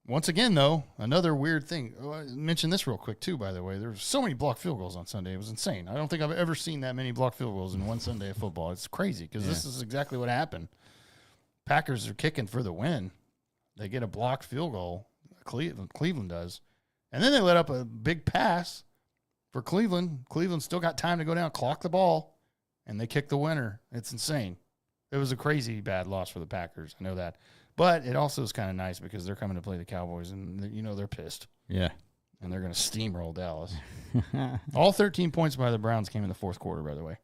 A: once again, though, another weird thing. Oh, I mentioned this real quick, too, by the way. There were so many blocked field goals on Sunday. It was insane. I don't think I've ever seen that many blocked field goals in one Sunday of football. It's crazy because this is exactly what happened. Packers are kicking for the win. They get a blocked field goal. Cleveland does. And then they let up a big pass for Cleveland. Cleveland still got time to go down, clock the ball, and they kick the winner. It's insane. It was a crazy bad loss for the Packers. I know that. But it also is kind of nice because they're coming to play the Cowboys, and they're pissed.
C: Yeah.
A: And they're going to steamroll Dallas. All 13 points by the Browns came in the fourth quarter, by the way.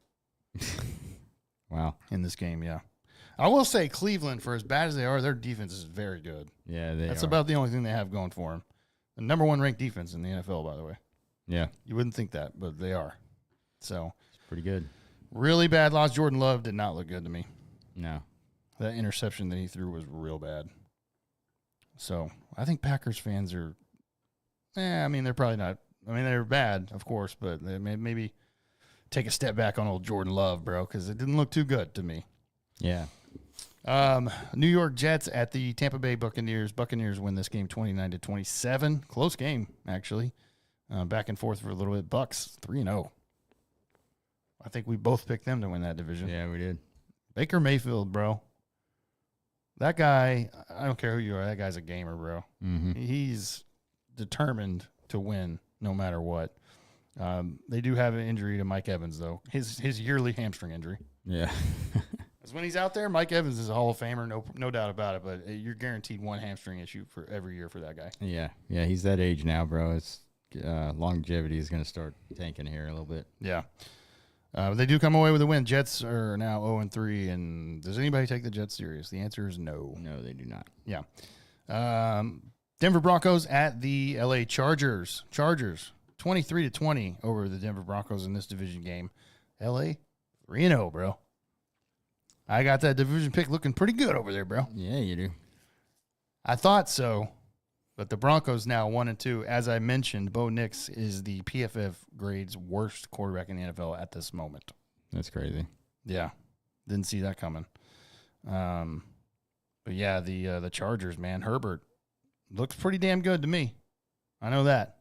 C: Wow.
A: In this game, yeah. I will say Cleveland, for as bad as they are, their defense is very good.
C: Yeah,
A: That's about the only thing they have going for them. The number one ranked defense in the NFL, by the way.
C: Yeah.
A: You wouldn't think that, but they are. So
C: It's pretty good.
A: really bad loss. Jordan Love did not look good to me.
C: No.
A: That interception that he threw was real bad. So I think Packers fans are, they're probably not. I mean, they're bad, of course, but they maybe take a step back on old Jordan Love, bro, because it didn't look too good to me.
C: Yeah.
A: New York Jets at the Tampa Bay Buccaneers. Buccaneers win this game 29-27. Close game, actually. Back and forth for a little bit. Bucks 3-0. I think we both picked them to win that division.
C: Yeah, we did.
A: Baker Mayfield, bro. That guy, I don't care who you are, that guy's a gamer, bro.
C: Mm-hmm.
A: He's determined to win no matter what. They do have an injury to Mike Evans, though. His yearly hamstring injury.
C: Yeah.
A: Because when he's out there, Mike Evans is a Hall of Famer, no doubt about it, but you're guaranteed one hamstring issue for every year for that guy.
C: Yeah. Yeah, he's that age now, bro. It's longevity is going to start tanking here a little bit.
A: Yeah. They do come away with a win. Jets are now 0-3, and does anybody take the Jets serious? The answer is no.
C: No, they do not.
A: Yeah. Denver Broncos at the LA Chargers. Chargers 23-20 over the Denver Broncos in this division game. LA 3-0, bro. I got that division pick looking pretty good over there, bro.
C: Yeah, you do.
A: I thought so, but the Broncos now 1-2. As I mentioned, Bo Nix is the PFF grade's worst quarterback in the NFL at this moment.
C: That's crazy.
A: Yeah, didn't see that coming. But yeah, the Chargers, man, Herbert looks pretty damn good to me. I know that.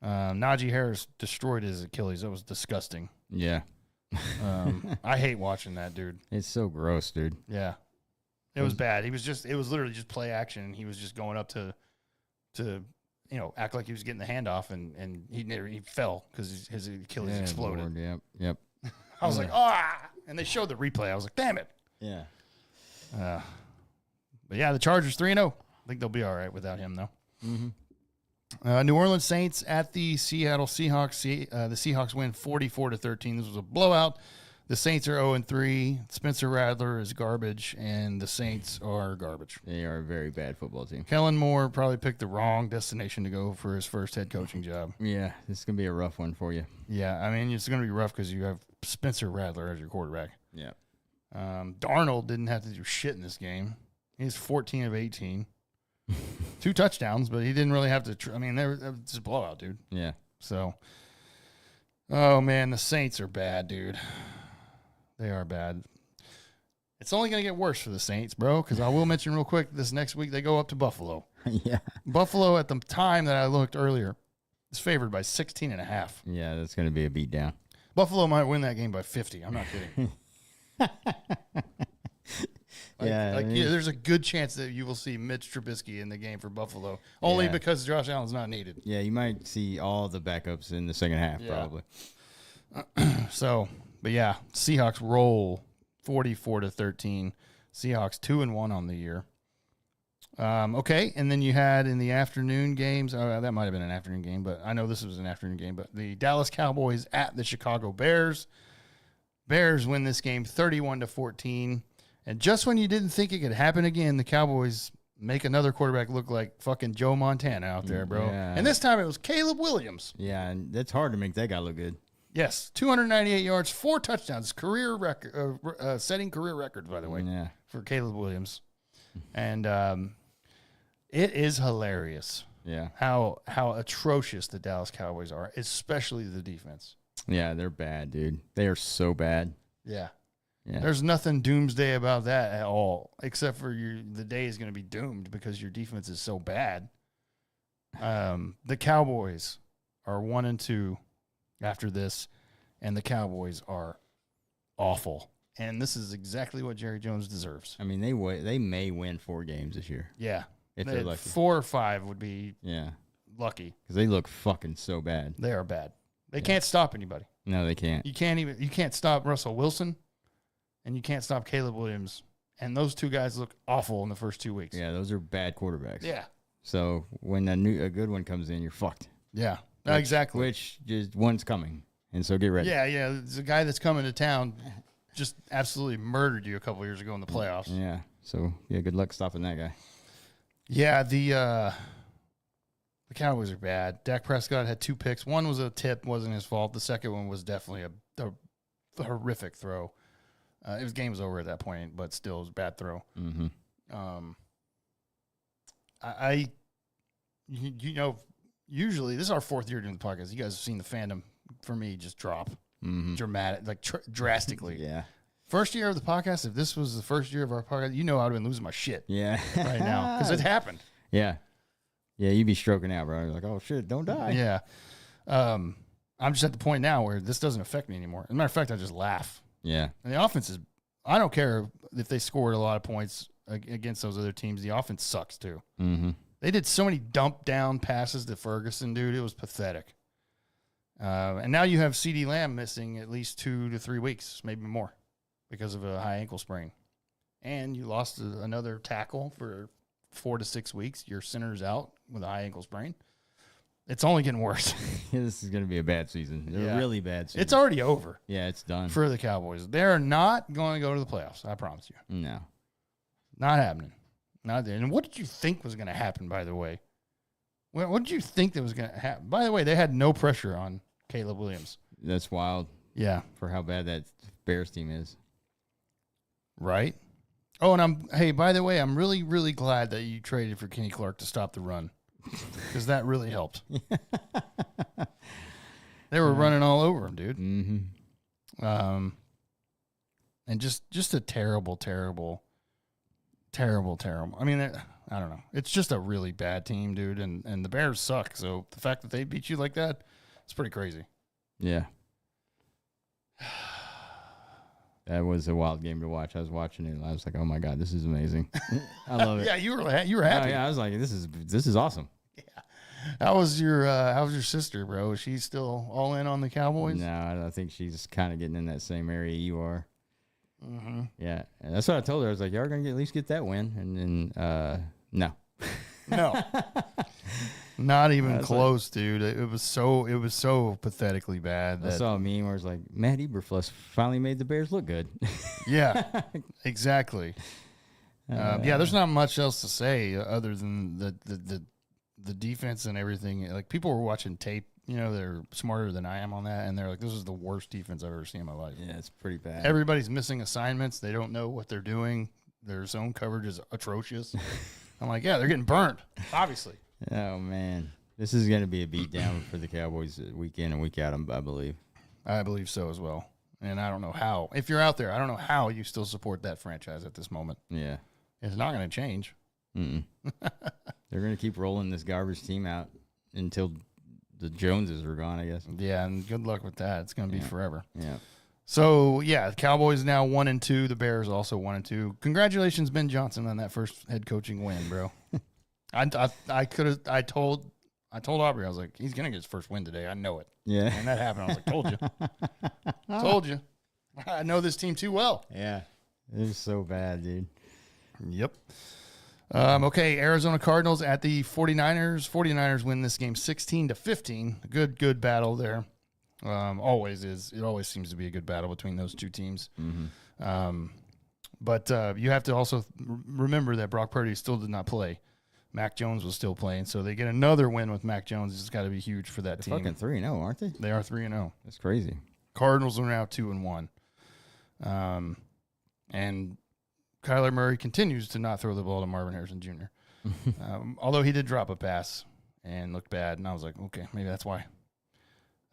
A: Najee Harris destroyed his Achilles. That was disgusting.
C: Yeah.
A: I hate watching that, dude.
C: It's so gross, dude.
A: Yeah. It was bad. It was literally just play action, and he was just going up to act like he was getting the handoff, and he fell because his Achilles exploded.
C: Lord, yep.
A: I was like, and they showed the replay. I was like, damn it.
C: Yeah.
A: But yeah, the Chargers 3-0. I think they'll be all right without him, though.
C: Mm-hmm.
A: New Orleans Saints at the Seattle Seahawks. The Seahawks win 44-13. This was a blowout. The Saints are 0-3. Spencer Rattler is garbage, and the Saints are garbage.
C: They are a very bad football team.
A: Kellen Moore probably picked the wrong destination to go for his first head coaching job.
C: Yeah, this is going to be a rough one for you.
A: Yeah, I mean, it's going to be rough because you have Spencer Rattler as your quarterback.
C: Yeah.
A: Darnold didn't have to do shit in this game. He's 14 of 18. 2 touchdowns, but he didn't really have to. It's a blowout, dude.
C: Yeah.
A: So, oh, man, the Saints are bad, dude. They are bad. It's only going to get worse for the Saints, bro, because I will mention real quick, this next week they go up to Buffalo.
C: Yeah.
A: Buffalo, at the time that I looked earlier, is favored by 16.5.
C: Yeah, that's going to be a beatdown.
A: Buffalo might win that game by 50. I'm not kidding. There's a good chance that you will see Mitch Trubisky in the game for Buffalo, only because Josh Allen's not needed.
C: Yeah, you might see all the backups in the second half, probably.
A: So, but yeah, Seahawks roll 44-13. Seahawks 2-1 on the year. Okay, and then you had in the afternoon games. That might have been an afternoon game, but I know this was an afternoon game. But the Dallas Cowboys at the Chicago Bears. Bears win this game 31-14. And just when you didn't think it could happen again, the Cowboys make another quarterback look like fucking Joe Montana out there, bro.
C: Yeah.
A: And this time it was Caleb Williams.
C: Yeah, and that's hard to make that guy look good.
A: Yes, 298 yards, 4 touchdowns, career record, setting career records, by the way, for Caleb Williams. And it is hilarious.
C: Yeah,
A: how atrocious the Dallas Cowboys are, especially the defense.
C: Yeah, they're bad, dude. They are so bad.
A: Yeah.
C: Yeah.
A: There's nothing doomsday about that at all, except for the day is going to be doomed because your defense is so bad. The Cowboys are 1-2 after this, and the Cowboys are awful. And this is exactly what Jerry Jones deserves.
C: I mean, they may win 4 games this year.
A: Yeah.
C: If they're lucky.
A: 4 or 5 would be lucky.
C: Because they look fucking so bad.
A: They are bad. They can't stop anybody.
C: No, they can't.
A: You can't stop Russell Wilson, and you can't stop Caleb Williams. And those 2 guys look awful in the first 2 weeks.
C: Yeah, those are bad quarterbacks.
A: Yeah.
C: So when a good one comes in, you're fucked.
A: Yeah. Exactly.
C: Which just one's coming. And so get ready.
A: Yeah. There's a guy that's coming to town just absolutely murdered you a couple years ago in the playoffs.
C: Yeah. So, good luck stopping that guy.
A: Yeah, the Cowboys are bad. Dak Prescott had 2 picks. One was a tip, wasn't his fault. The second one was definitely a horrific throw. Game was over at that point, but still, it was a bad throw.
C: Mm-hmm.
A: Usually, this is our 4th year doing the podcast. You guys have seen the fandom for me just drop dramatic, like drastically.
C: Yeah.
A: First year of the podcast, if this was the first year of our podcast, I'd have been losing my shit
C: Yeah.
A: right now because it happened.
C: Yeah. Yeah, you'd be stroking out, bro. You're like, oh, shit, don't die.
A: Yeah. I'm just at the point now where this doesn't affect me anymore. As a matter of fact, I just laugh.
C: Yeah.
A: And the offense I don't care if they scored a lot of points against those other teams. The offense sucks too.
C: Mm-hmm.
A: They did so many dump down passes to Ferguson, dude. It was pathetic. And now you have CeeDee Lamb missing at least 2 to 3 weeks, maybe more, because of a high ankle sprain. And you lost another tackle for 4 to 6 weeks. Your center's out with a high ankle sprain. It's only getting worse.
C: This is going to be a bad season. A really bad season.
A: It's already over.
C: Yeah, it's done.
A: For the Cowboys. They're not going to go to the playoffs. I promise you.
C: No.
A: Not happening. Not there. And what did you think was going to happen, by the way? What did you think that was going to happen? By the way, they had no pressure on Caleb Williams.
C: That's wild.
A: Yeah.
C: For how bad that Bears team is.
A: Right? Oh, and by the way, I'm really, really glad that you traded for Kenny Clark to stop the run. Because that really helped. They were running all over him, dude.
C: Mm-hmm.
A: And just a terrible. I mean, I don't know. It's just a really bad team, dude. And the Bears suck. So the fact that they beat you like that, it's pretty crazy.
C: Yeah. That was a wild game to watch. I was watching it and I was like, oh my God, this is amazing. I love it.
A: Yeah, you were happy.
C: Yeah, I was like, this is awesome.
A: Yeah. How was your sister, bro? Is she still all in on the Cowboys?
C: No, I think she's kind of getting in that same area you are.
A: Mm-hmm.
C: Yeah, and that's what I told her. I was like, y'all are gonna at least get that win, and then no,
A: not even close, dude. It was so pathetically bad.
C: I saw a meme where it's like Matt Eberflus finally made the Bears look good.
A: Yeah, exactly. Yeah, there's not much else to say other than the defense and everything. Like, people were watching tape. They're smarter than I am on that, and they're like, this is the worst defense I've ever seen in my life.
C: Yeah, it's pretty bad.
A: Everybody's missing assignments. They don't know what they're doing. Their zone coverage is atrocious. I'm like, yeah, they're getting burnt, obviously.
C: Oh, man. This is going to be a beatdown for the Cowboys week in and week out, I believe.
A: I believe so as well. And I don't know how. If you're out there, I don't know how you still support that franchise at this moment.
C: Yeah.
A: It's not going to change.
C: Mm-mm. They're going to keep rolling this garbage team out until the Joneses are gone, I guess.
A: Yeah, and good luck with that. It's going to be forever.
C: Yeah.
A: So, the Cowboys now 1-2. The Bears also 1-2. Congratulations, Ben Johnson, on that first head coaching win, bro. I told Aubrey, I was like, he's going to get his first win today. I know it.
C: Yeah.
A: And that happened. I was like, told you. Told you. I know this team too well.
C: Yeah. It was so bad, dude.
A: Yep. Okay, Arizona Cardinals at the 49ers. 49ers win this game 16-15. Good battle there. Always is. It always seems to be a good battle between those two teams.
C: Mm-hmm.
A: But you have to also remember that Brock Purdy still did not play. Mac Jones was still playing, so they get another win with Mac Jones. It's got to be huge for that team.
C: Fucking 3-0, aren't they?
A: They are 3-0.
C: That's crazy.
A: Cardinals are now 2-1. And Kyler Murray continues to not throw the ball to Marvin Harrison Jr. Although he did drop a pass and looked bad, and I was like, okay, maybe that's why.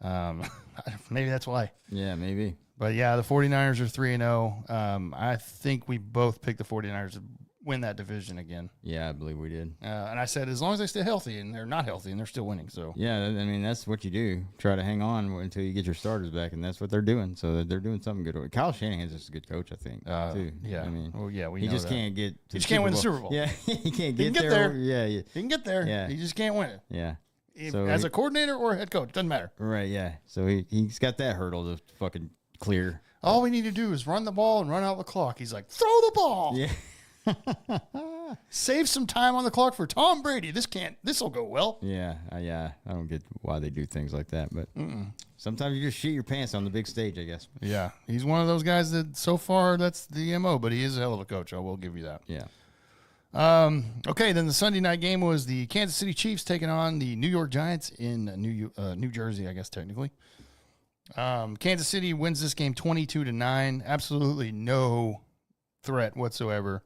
A: Maybe that's why.
C: Yeah, maybe.
A: But yeah, the 49ers are 3-0. I think we both picked the 49ers to win that division again.
C: Yeah, I believe we did.
A: And I said, as long as they stay healthy, and they're not healthy, and they're still winning. So
C: Yeah, I mean, that's what you do. Try to hang on until you get your starters back, and that's what they're doing. So they're doing something good. Kyle Shanahan's just a good coach, I think, too.
A: yeah.
C: I mean,
A: we
C: he
A: know
C: just
A: that.
C: can't get to
A: He just can't win the Super Bowl.
C: Yeah, he can't
A: He can
C: get
A: get
C: there.
A: there.
C: Yeah,
A: He can get there.
C: Yeah.
A: He just can't win it.
C: yeah.
A: As a coordinator or a head coach, doesn't matter.
C: Right, yeah. So he's got that hurdle to fucking clear.
A: All we need to do is run the ball and run out the clock. He's like, throw the ball.
C: Yeah.
A: Save some time on the clock for Tom Brady. This will go well.
C: Yeah. I don't get why they do things like that, but sometimes you just shit your pants on the big stage, I guess.
A: Yeah. He's one of those guys that so far that's the MO, but he is a hell of a coach. I will give you that.
C: Yeah.
A: Okay, then the Sunday night game was the Kansas City Chiefs taking on the New York Giants in New Jersey, I guess technically. Kansas City wins this game 22-9. Absolutely no threat whatsoever.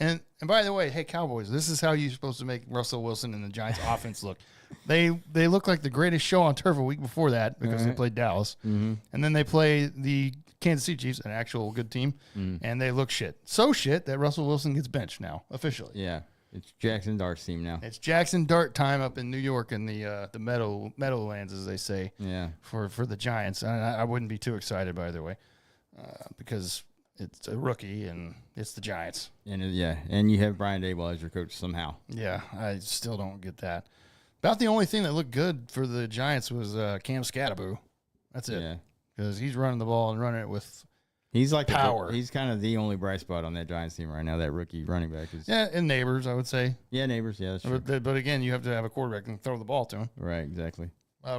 A: And by the way, hey Cowboys, this is how you're supposed to make Russell Wilson and the Giants offense look. They look like the greatest show on turf a week before that because they played Dallas, and then they play the Kansas City Chiefs, an actual good team, and they look shit. So shit that Russell Wilson gets benched now officially.
C: Yeah. It's Jackson Dart's team now.
A: It's Jackson Dart time up in New York in the Meadowlands, as they say.
C: Yeah.
A: For the Giants, I wouldn't be too excited by the way, because it's a rookie and it's the Giants.
C: And and you have Brian Daboll as your coach somehow.
A: Yeah, I still don't get that. About the only thing that looked good for the Giants was Cam Scatterbo. That's it.
C: Yeah.
A: Because he's running the ball and running it with
C: He's like
A: power.
C: He's kind of the only bright spot on that Giants team right now. That rookie running back is.
A: yeah, and neighbors, I would say.
C: Yeah, neighbors. Yeah, that's true.
A: But again, you have to have a quarterback and throw the ball to him.
C: Right, exactly.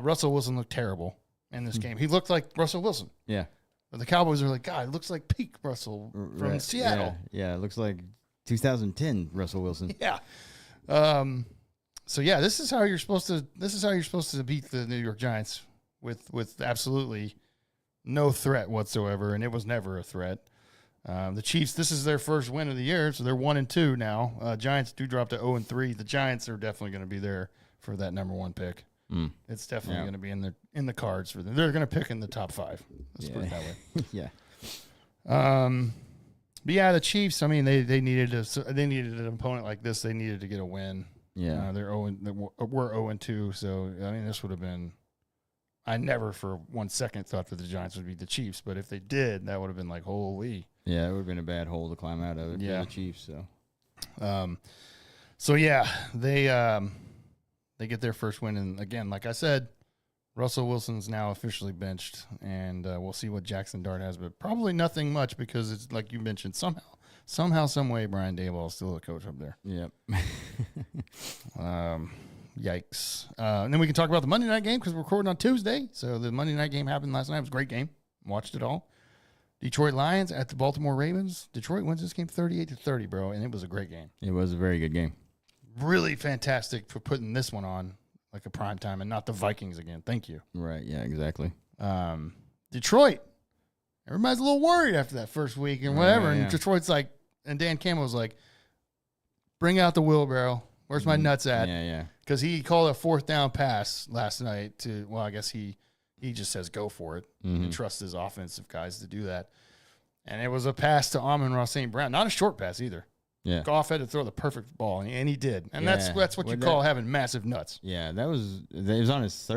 A: Russell Wilson looked terrible in this game. He looked like Russell Wilson.
C: Yeah.
A: But the Cowboys are like, God, it looks like peak Russell from Seattle.
C: Yeah, it looks like 2010 Russell Wilson.
A: Yeah. So yeah, this is how you're supposed to beat the New York Giants with absolutely no threat whatsoever, and it was never a threat. The Chiefs, this is their first win of the year, so they're 1-2 now. Giants do drop to 0-3. The Giants are definitely going to be there for that number one pick. It's definitely going to be in the cards for them. They're going to pick in the top 5. Let's put it that way.
C: Yeah.
A: But yeah, the Chiefs. I mean, they needed an opponent like this. They needed to get a win.
C: Yeah.
A: We're 0-2. So I mean, this would have been. I never for 1 second thought that the Giants would beat the Chiefs, but if they did, that would have been like holy.
C: Yeah, it would have been a bad hole to climb out of. For the Chiefs.
A: So yeah, they get their first win, and again, like I said, Russell Wilson's now officially benched, and we'll see what Jackson Dart has, but probably nothing much because it's like you mentioned, somehow, some way, Brian Daboll is still a coach up there.
C: Yep.
A: Yikes. And then we can talk about the Monday night game because we're recording on Tuesday. So the Monday night game happened last night. It was a great game. Watched it all. Detroit Lions at the Baltimore Ravens. Detroit wins this game 38-30, bro, and it was a great game.
C: It was a very good game.
A: Really fantastic for putting this one on like a prime time and not the Vikings again. Thank you.
C: Right. Yeah, exactly.
A: Detroit. Everybody's a little worried after that first week and whatever.
C: Yeah.
A: And Detroit's like, and Dan Campbell's like, bring out the wheelbarrow. Where's my nuts at?
C: Yeah.
A: Because he called a 4th down pass last night to, well, I guess he just says go for it and trusts his offensive guys to do that. And it was a pass to Amon-Ra St. Brown. Not a short pass either.
C: Yeah.
A: Goff had to throw the perfect ball, and he did. And that's what you call having massive nuts.
C: Yeah, it was on his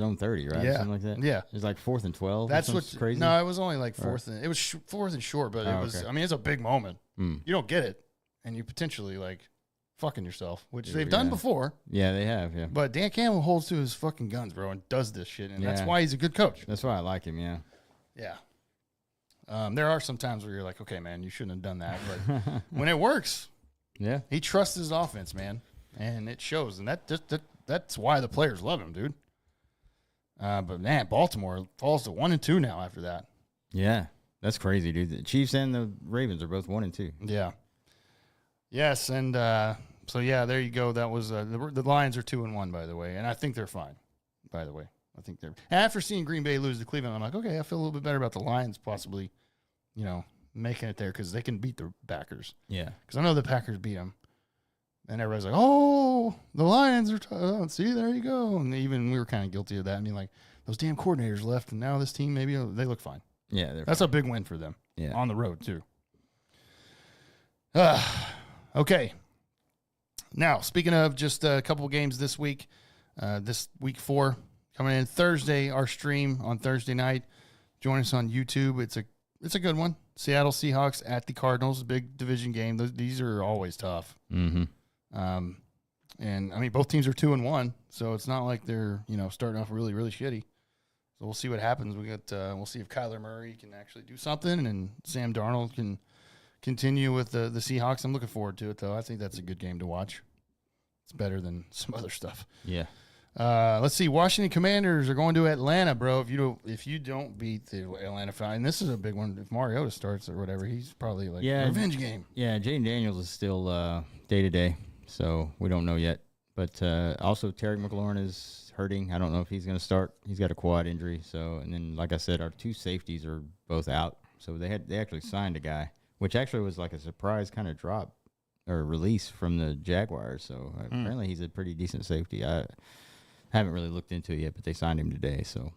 C: own 30, right?
A: Yeah.
C: Something like that.
A: Yeah.
C: It was like 4th and 12.
A: That's what's
C: crazy.
A: No, it was only like 4th. It was 4th and short, but it was,
C: okay.
A: I mean, it's a big moment. You don't get it, and you potentially like fucking yourself, which they've done before.
C: Yeah, they have, yeah.
A: But Dan Campbell holds to his fucking guns, bro, and does this shit, and that's why he's a good coach.
C: That's why I like him, yeah.
A: Yeah. There are some times where you're like, okay, man, you shouldn't have done that. But when it works, he trusts his offense, man, and it shows. And that's why the players love him, dude. But, man, Baltimore falls to 1-2 now after that.
C: Yeah, that's crazy, dude. The Chiefs and the Ravens are both 1-2.
A: Yeah. Yes, and so, yeah, there you go. That was the Lions are 2-1, by the way, and I think they're fine, by the way. I think they're – after seeing Green Bay lose to Cleveland, I'm like, okay, I feel a little bit better about the Lions possibly, making it there because they can beat the Packers.
C: Yeah.
A: Because I know the Packers beat them. And everybody's like, oh, the Lions are see, there you go. And even we were kind of guilty of that. I mean, like, those damn coordinators left, and now this team, maybe they look fine.
C: Yeah,
A: that's a big win for them.
C: Yeah,
A: on the road too. Okay. Now, speaking of just a couple of games this week, this week 4 coming in Thursday, our stream on Thursday night. Join us on YouTube. It's a good one. Seattle Seahawks at the Cardinals, big division game. These are always tough.
C: Mm-hmm.
A: And I mean, both teams are 2-1, so it's not like they're starting off really, really shitty. So we'll see what happens. We'll see if Kyler Murray can actually do something, and Sam Darnold can continue with the Seahawks. I'm looking forward to it, though. I think that's a good game to watch. It's better than some other stuff.
C: Yeah.
A: Let's see. Washington Commanders are going to Atlanta, bro. If you don't beat the Atlanta Falcons, and this is a big one. If Mariota starts or whatever, he's probably like revenge game.
C: Yeah, Jaden Daniels is still day to day, so we don't know yet. But also Terry McLaurin is hurting. I don't know if he's going to start. He's got a quad injury. So, and then like I said, our 2 safeties are both out. So they actually signed a guy, which actually was like a surprise kind of drop or release from the Jaguars. So apparently he's a pretty decent safety. I haven't really looked into it yet, but they signed him today. So,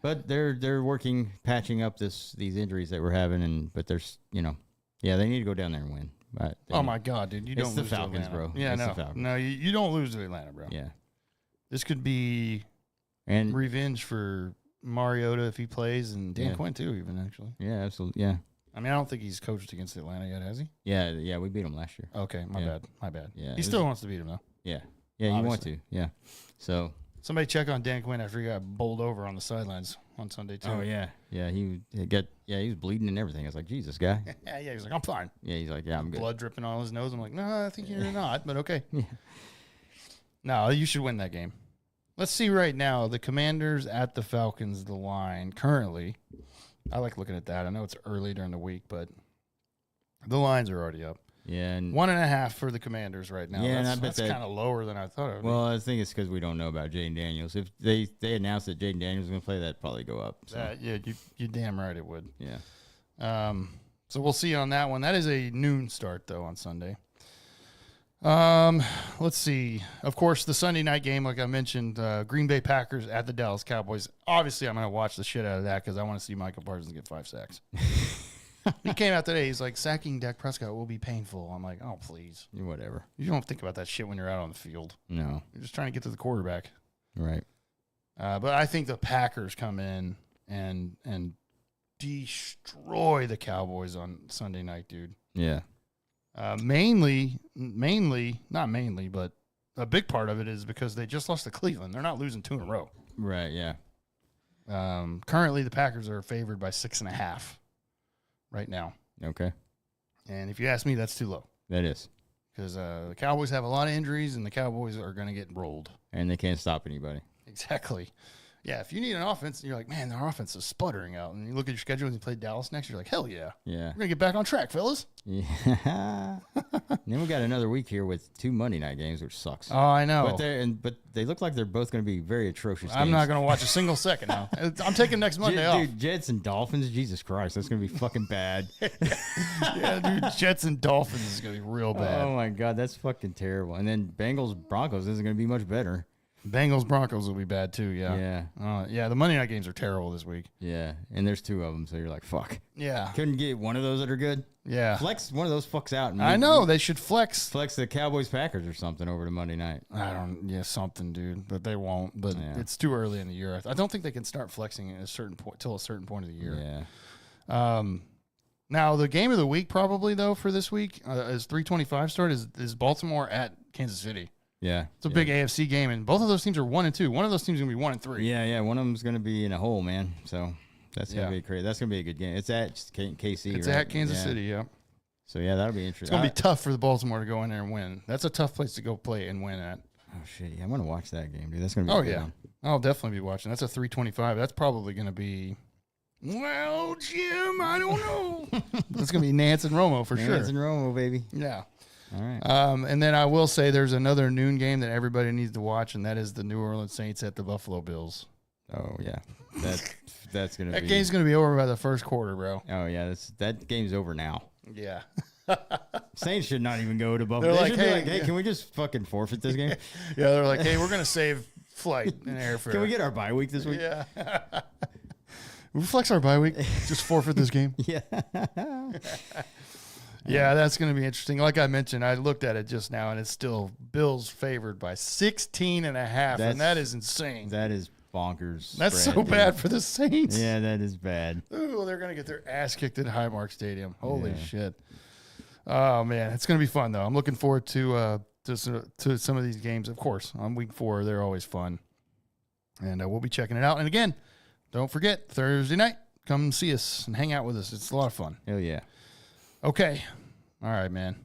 C: but they're working, patching up these injuries that we're having, but there's they need to go down there and win. But
A: oh my God, dude! You don't
C: lose
A: the Falcons,
C: to Atlanta.
A: bro. Yeah,
C: it's
A: no, you don't lose to Atlanta, bro.
C: Yeah,
A: this could be revenge for Mariota if he plays, and Dan Quinn too, even actually.
C: Yeah, absolutely. Yeah.
A: I mean, I don't think he's coached against Atlanta yet, has he?
C: Yeah, we beat him last year.
A: Okay, my bad.
C: Yeah,
A: he still wants to beat him though.
C: Yeah, you want to. Yeah. So
A: somebody check on Dan Quinn after he got bowled over on the sidelines on Sunday too.
C: Oh yeah, he was bleeding and everything. I was like, Jesus, guy.
A: yeah, he was like, I'm fine.
C: Yeah, he's like, yeah, I'm good.
A: Blood dripping on his nose. I'm like, no, I think you're not, but okay.
C: Yeah.
A: No, you should win that game. Let's see right now. The Commanders at the Falcons, the line currently. I like looking at that. I know it's early during the week, but the lines are already up.
C: Yeah, and
A: 1.5 for the Commanders right now.
C: Yeah,
A: that's kind of lower than I thought it would be.
C: Well, I think it's because we don't know about Jaden Daniels. If they announced that Jaden Daniels was going to play, that'd probably go up. So.
A: Yeah, you damn right it would.
C: Yeah.
A: So we'll see on that one. That is a noon start though on Sunday. Let's see. Of course, the Sunday night game, like I mentioned, Green Bay Packers at the Dallas Cowboys. Obviously, I'm going to watch the shit out of that because I want to see Michael Parsons get 5 sacks. He came out today. He's like, sacking Dak Prescott will be painful. I'm like, oh, please.
C: Whatever.
A: You don't think about that shit when you're out on the field.
C: No.
A: You're just trying to get to the quarterback.
C: Right.
A: But I think the Packers come in and destroy the Cowboys on Sunday night, dude.
C: Yeah.
A: Mainly, not mainly, but a big part of it is because they just lost to Cleveland. They're not losing 2 in a row.
C: Right, yeah.
A: Currently, the Packers are favored by 6.5 right now.
C: Okay.
A: And if you ask me, that's too low.
C: That is.
A: Because the Cowboys have a lot of injuries, and the Cowboys are going to get rolled.
C: And they can't stop anybody.
A: Exactly. Yeah, if you need an offense, and you're like, man, our offense is sputtering out. And you look at your schedule and you play Dallas next, you're like, hell yeah.
C: Yeah.
A: We're going to get back on track, fellas.
C: Yeah. Then we got another week here with 2 Monday night games, which sucks.
A: Oh, I know.
C: But they look like they're both going to be very atrocious games.
A: I'm not going to watch a single second now. I'm taking next Monday off.
C: Dude, Jets and Dolphins, Jesus Christ, that's going to be fucking bad.
A: Yeah, dude, Jets and Dolphins is going to be real bad.
C: Oh, my God, that's fucking terrible. And then Bengals-Broncos isn't going to be much better.
A: Bengals Broncos will be bad too. Yeah. Yeah. The Monday night games are terrible this week.
C: Yeah, and there's 2 of them, so you're like, fuck.
A: Yeah.
C: Couldn't get one of those that are good.
A: Yeah.
C: Flex one of those fucks out. And
A: I know they should flex
C: the Cowboys Packers or something over to Monday night.
A: Something, dude, but they won't. But it's too early in the year. I don't think they can start flexing at a certain point till a certain point of the year.
C: Yeah.
A: Now the game of the week probably though for this week is 3:25 start is Baltimore at Kansas City.
C: Yeah,
A: it's a big AFC game, and both of those teams are 1-2. One of those teams is gonna be 1-3.
C: Yeah. One of them's gonna be in a hole, man. So that's gonna be crazy. That's gonna be a good game. It's at KC.
A: It's
C: right?
A: at Kansas City. Yeah.
C: So that'll be interesting.
A: It's gonna be tough for the Baltimore to go in there and win. That's a tough place to go play and win at.
C: Oh shit! Yeah, I'm gonna watch that game, dude. That's gonna be.
A: Oh yeah, I'll definitely be watching. That's a 3:25. That's probably gonna be. Well, Jim, I don't know. It's gonna be Nance and Romo for sure.
C: Nance and Romo, baby.
A: Yeah.
C: All right.
A: And then I will say there's another noon game that everybody needs to watch, and that is the New Orleans Saints at the Buffalo Bills.
C: Oh yeah, that's gonna.
A: That game's gonna be over by the first quarter, bro.
C: Oh yeah, that game's over now.
A: Yeah.
C: Saints should not even go to Buffalo.
A: They're
C: like, hey, can we just fucking forfeit this game?
A: Yeah, they're like, hey, we're gonna save flight and airfare.
C: Can we get our bye week this week?
A: Yeah. We flex our bye week. Just forfeit this game.
C: Yeah.
A: Yeah, that's going to be interesting. Like I mentioned, I looked at it just now, and it's still Bills favored by 16.5, and that is insane.
C: That is bonkers.
A: That's
C: spread,
A: so
C: dude.
A: bad for the Saints.
C: Yeah, that is bad.
A: Ooh, they're going to get their ass kicked at Highmark Stadium. Holy shit. Oh, man. It's going to be fun, though. I'm looking forward to some of these games. Of course, on week 4, they're always fun. And we'll be checking it out. And again, don't forget, Thursday night, come see us and hang out with us. It's a lot of fun.
C: Hell yeah.
A: Okay. All right, man.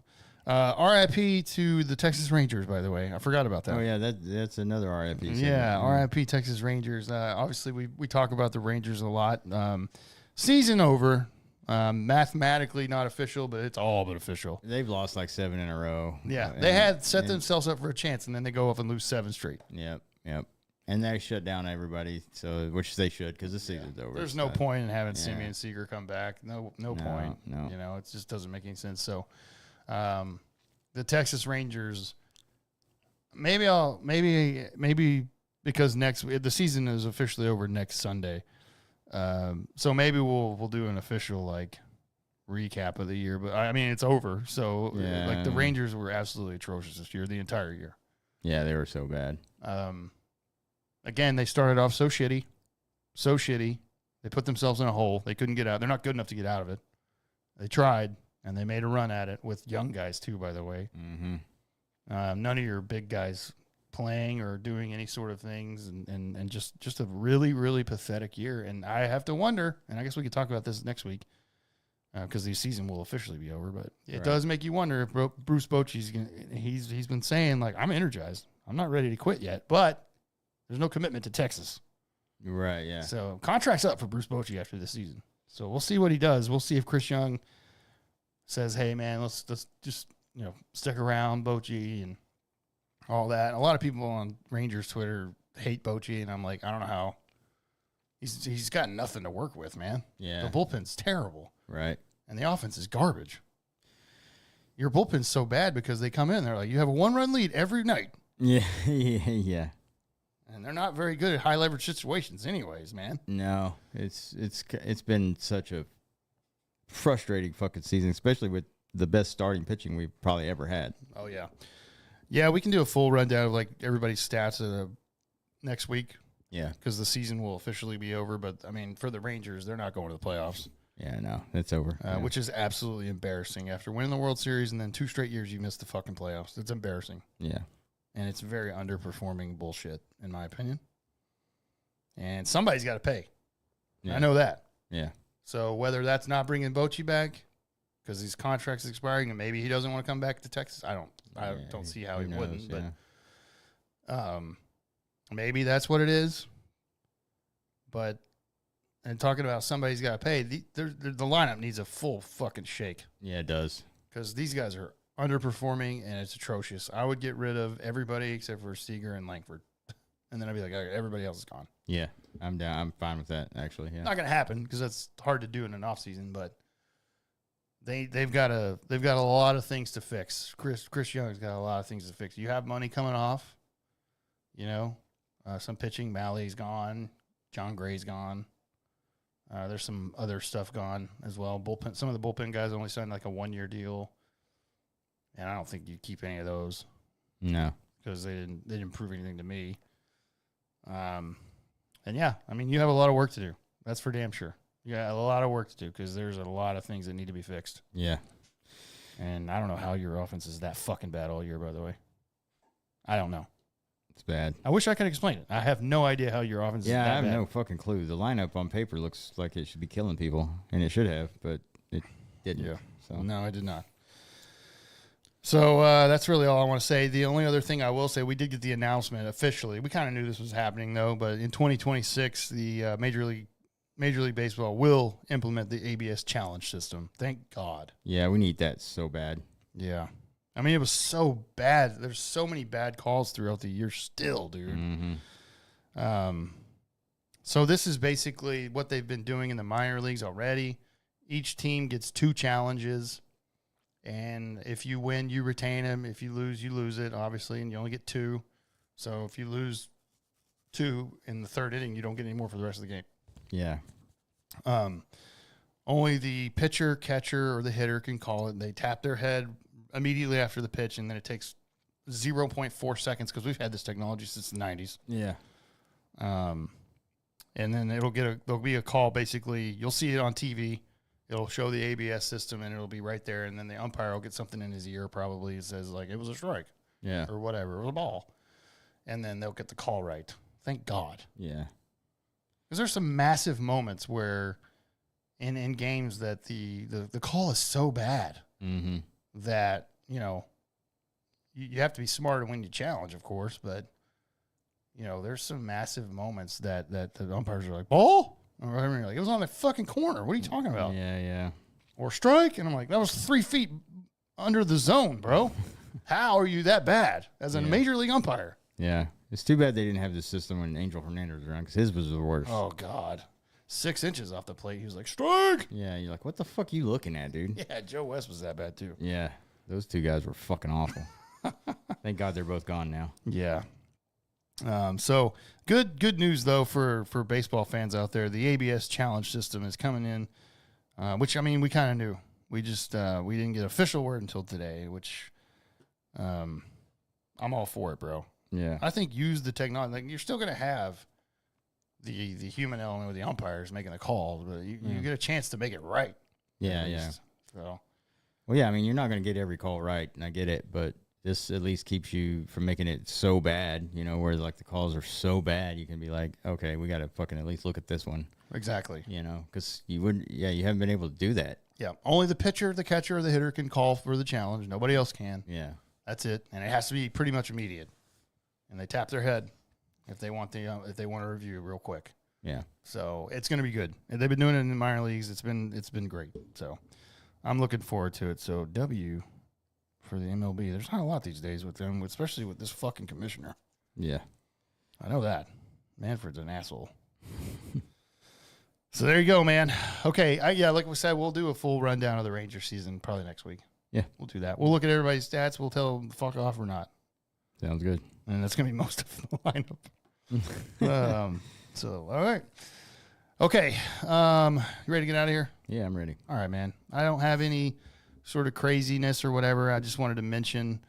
A: RIP to the Texas Rangers, by the way. I forgot about that.
C: Oh, yeah, that's another RIP.
A: Yeah, RIP Texas Rangers. Obviously, we talk about the Rangers a lot. Season over. Mathematically not official, but it's all but official.
C: They've lost like 7 in a row.
A: Yeah, they had set themselves up for a chance, and then they go off and lose 7 straight.
C: Yep. And they shut down everybody, which they should, because the season's over.
A: There's no point in having Simeon Seager come back. No point.
C: No.
A: You know, it just doesn't make any sense. So, the Texas Rangers. Maybe because the season is officially over next Sunday. So maybe we'll do an official like recap of the year. But I mean, it's over. So like the Rangers were absolutely atrocious this year, the entire year.
C: Yeah, they were so bad.
A: Again, they started off so shitty. They put themselves in a hole. They couldn't get out. They're not good enough to get out of it. They tried, and they made a run at it with young guys, too, by the way.
C: Mm-hmm.
A: None of your big guys playing or doing any sort of things, and just a really, really pathetic year. And I have to wonder, and I guess we could talk about this next week, because the season will officially be over, but it does make you wonder if Bruce Bochy's he's been saying, like, I'm energized. I'm not ready to quit yet, but there's no commitment to Texas.
C: Right, yeah.
A: So contract's up for Bruce Bochy after this season. So we'll see what he does. We'll see if Chris Young says, hey, man, let's just, stick around, Bochy, and all that. And a lot of people on Rangers Twitter hate Bochy, and I'm like, I don't know how. He's got nothing to work with, man.
C: Yeah.
A: The bullpen's terrible.
C: Right.
A: And the offense is garbage. Your bullpen's so bad because they come in, they're like, you have a 1-run lead every night.
C: Yeah, yeah.
A: And they're not very good at high leverage situations anyways, man.
C: No, it's been such a frustrating fucking season, especially with the best starting pitching we've probably ever had.
A: Oh, yeah. Yeah, we can do a full rundown of, like, everybody's stats next week.
C: Yeah.
A: Because the season will officially be over. But, I mean, for the Rangers, they're not going to the playoffs.
C: Yeah, no, it's over.
A: Which is absolutely embarrassing. After winning the World Series and then 2 straight years, you missed the fucking playoffs. It's embarrassing.
C: Yeah.
A: And it's very underperforming bullshit, in my opinion. And somebody's got to pay.
C: Yeah.
A: I know that.
C: Yeah.
A: So whether that's not bringing Bochy back because his contract's expiring and maybe he doesn't want to come back to Texas, I don't see how he wouldn't. But maybe that's what it is. But and talking about somebody's got to pay, the lineup needs a full fucking shake.
C: Yeah, it does.
A: Because these guys are underperforming, and it's atrocious. I would get rid of everybody except for Seager and Langford. And then I'd be like, okay, everybody else is gone.
C: Yeah, I'm down. I'm fine with that, actually. Yeah.
A: Not going to happen because that's hard to do in an off season, but they've got a lot of things to fix. Chris Young's got a lot of things to fix. You have money coming off, some pitching. Mally's gone. John Gray's gone. There's some other stuff gone as well. Bullpen. Some of the bullpen guys only signed like a 1-year deal. And I don't think you keep any of those.
C: No.
A: Because they didn't prove anything to me. And yeah, I mean, you have a lot of work to do. That's for damn sure. You got a lot of work to do because there's a lot of things that need to be fixed.
C: Yeah.
A: And I don't know how your offense is that fucking bad all year, by the way. I don't know.
C: It's bad.
A: I wish I could explain it. I have no idea how your offense is that bad.
C: Yeah, I have no fucking clue. The lineup on paper looks like it should be killing people, and it should have, but it didn't.
A: Yeah.
C: So.
A: No, I did not. So that's really all I want to say. The only other thing I will say, we did get the announcement officially. We kind of knew this was happening, though, but in 2026, the Major League Baseball will implement the ABS challenge system. Thank God.
C: Yeah, we need that so bad.
A: Yeah. I mean, it was so bad. There's so many bad calls throughout the year still, dude.
C: Mm-hmm.
A: So this is basically what they've been doing in the minor leagues already. Each team gets 2 challenges. And if you win, you retain him. If you lose it, obviously, and you only get 2. So if you lose 2 in the 3rd inning, you don't get any more for the rest of the game.
C: Yeah.
A: Only the pitcher, catcher, or the hitter can call it. They tap their head immediately after the pitch, and then it takes 0.4 seconds because we've had this technology since the 90s.
C: Yeah.
A: And then there'll be a call. Basically, you'll see it on TV. It'll show the ABS system, and it'll be right there. And then the umpire will get something in his ear, probably. It says, like, it was a strike.
C: Yeah.
A: Or whatever. It was a ball. And then they'll get the call right. Thank God.
C: Yeah.
A: Because there's some massive moments where in games that the call is so bad that, you have to be smarter when you challenge, of course, but, there's some massive moments that the umpires are like, ball? Or whatever. Like, it was on the fucking corner. What are you talking about?
C: Yeah, yeah.
A: Or strike? And I'm like, that was 3 feet under the zone, bro. How are you that bad as a major league umpire?
C: Yeah. It's too bad they didn't have this system when Angel Hernandez was around because his was the worst.
A: Oh, God. 6 inches off the plate. He was like, strike.
C: Yeah, you're like, what the fuck are you looking at, dude?
A: Yeah, Joe West was that bad, too.
C: Yeah. Those 2 guys were fucking awful. Thank God they're both gone now.
A: Yeah. So good news, though, for baseball fans out there. The ABS challenge system is coming in, which, I mean, we kind of knew. We just we didn't get official word until today, which I'm all for it, bro.
C: Yeah.
A: I think use the technology. Like, you're still going to have the human element with the umpires making the calls, but you get a chance to make it right.
C: Yeah, yeah.
A: So,
C: well, yeah, I mean, you're not going to get every call right, and I get it, but this at least keeps you from making it so bad, where, like, the calls are so bad, you can be like, okay, we got to fucking at least look at this one.
A: Exactly.
C: Because you haven't been able to do that.
A: Yeah. Only the pitcher, the catcher, or the hitter can call for the challenge. Nobody else can.
C: Yeah.
A: That's it. And it has to be pretty much immediate. And they tap their head if they want a review real quick.
C: Yeah.
A: So it's going to be good. And they've been doing it in the minor leagues. It's been great. So I'm looking forward to it. So W for the MLB. There's not a lot these days with them, especially with this fucking commissioner.
C: Yeah.
A: I know that. Manfred's an asshole. So there you go, man. Okay. Like we said, we'll do a full rundown of the Ranger season probably next week.
C: Yeah.
A: We'll do that. We'll look at everybody's stats. We'll tell them to fuck off or not.
C: Sounds good.
A: And that's going to be most of the lineup. So, all right. Okay. You ready to get out of here?
C: Yeah, I'm ready.
A: All right, man. I don't have any sort of craziness or whatever. I just wanted to mention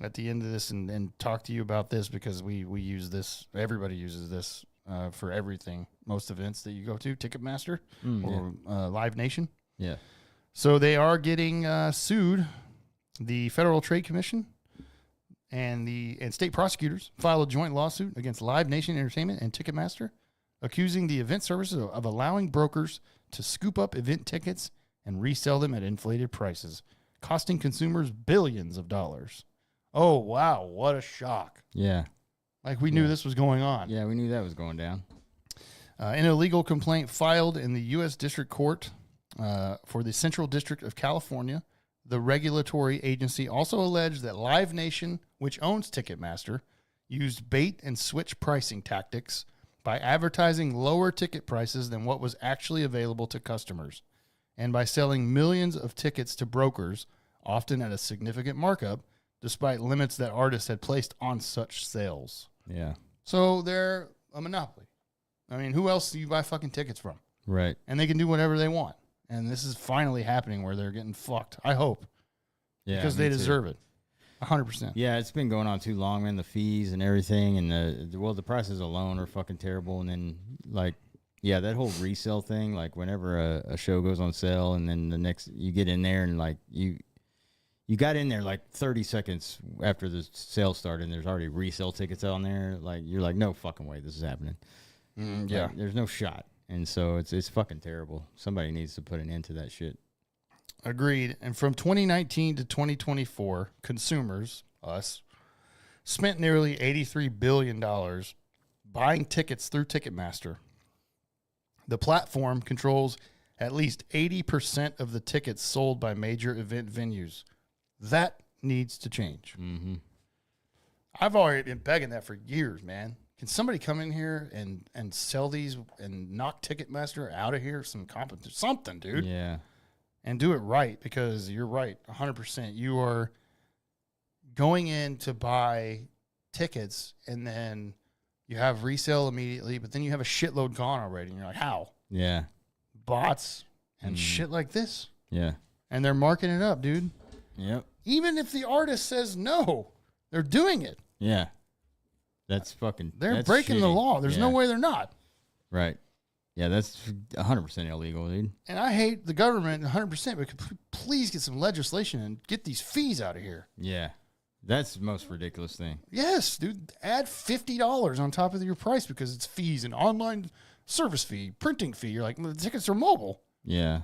A: at the end of this and talk to you about this because we use this. Everybody uses this for everything. Most events that you go to, Ticketmaster or Live Nation.
C: Yeah.
A: So they are getting sued. The Federal Trade Commission and state prosecutors filed a joint lawsuit against Live Nation Entertainment and Ticketmaster, accusing the event services of allowing brokers to scoop up event tickets and resell them at inflated prices, costing consumers billions of dollars. Oh, wow. What a shock.
C: Yeah.
A: Like we knew this was going on.
C: Yeah, we knew that was going down.
A: In a legal complaint filed in the U.S. District Court for the Central District of California, the regulatory agency also alleged that Live Nation, which owns Ticketmaster, used bait and switch pricing tactics by advertising lower ticket prices than what was actually available to customers, and by selling millions of tickets to brokers, often at a significant markup, despite limits that artists had placed on such sales.
C: Yeah.
A: So they're a monopoly. I mean, who else do you buy fucking tickets from?
C: Right.
A: And they can do whatever they want. And this is finally happening where they're getting fucked. I hope.
C: Yeah.
A: Because they deserve it. 100%.
C: Yeah, it's been going on too long, man. The fees and everything, and the prices alone are fucking terrible. And then, like, yeah, that whole resale thing, like, whenever a show goes on sale, and then the next you get in there, and like you got in there like 30 seconds after the sale started, and there's already resale tickets on there. Like, you're like, no fucking way, this is happening.
A: Yeah,
C: like, there's no shot, and so it's fucking terrible. Somebody needs to put an end to that shit.
A: Agreed. And from 2019 to 2024, consumers, us, spent nearly $83 billion buying tickets through Ticketmaster. The platform controls at least 80% of the tickets sold by major event venues. That needs to change.
C: Mm-hmm.
A: I've already been begging that for years, man. Can somebody come in here and sell these and knock Ticketmaster out of here? Something, dude.
C: Yeah.
A: And do it right, because you're right, 100%. You are going in to buy tickets, and then You have resale immediately, but then you have a shitload gone already. And you're like, how?
C: Yeah.
A: Bots and shit like this.
C: Yeah.
A: And they're marking it up, dude.
C: Yep.
A: Even if the artist says no, they're doing it.
C: Yeah. That's
A: They're breaking the law. There's no way they're not.
C: Right. Yeah, that's 100% illegal, dude.
A: And I hate the government 100%, but please get some legislation and get these fees out of here.
C: Yeah. That's the most ridiculous thing.
A: Yes, dude. Add $50 on top of your price because it's fees and online service fee, printing fee. You're like, the tickets are mobile.
C: Yeah.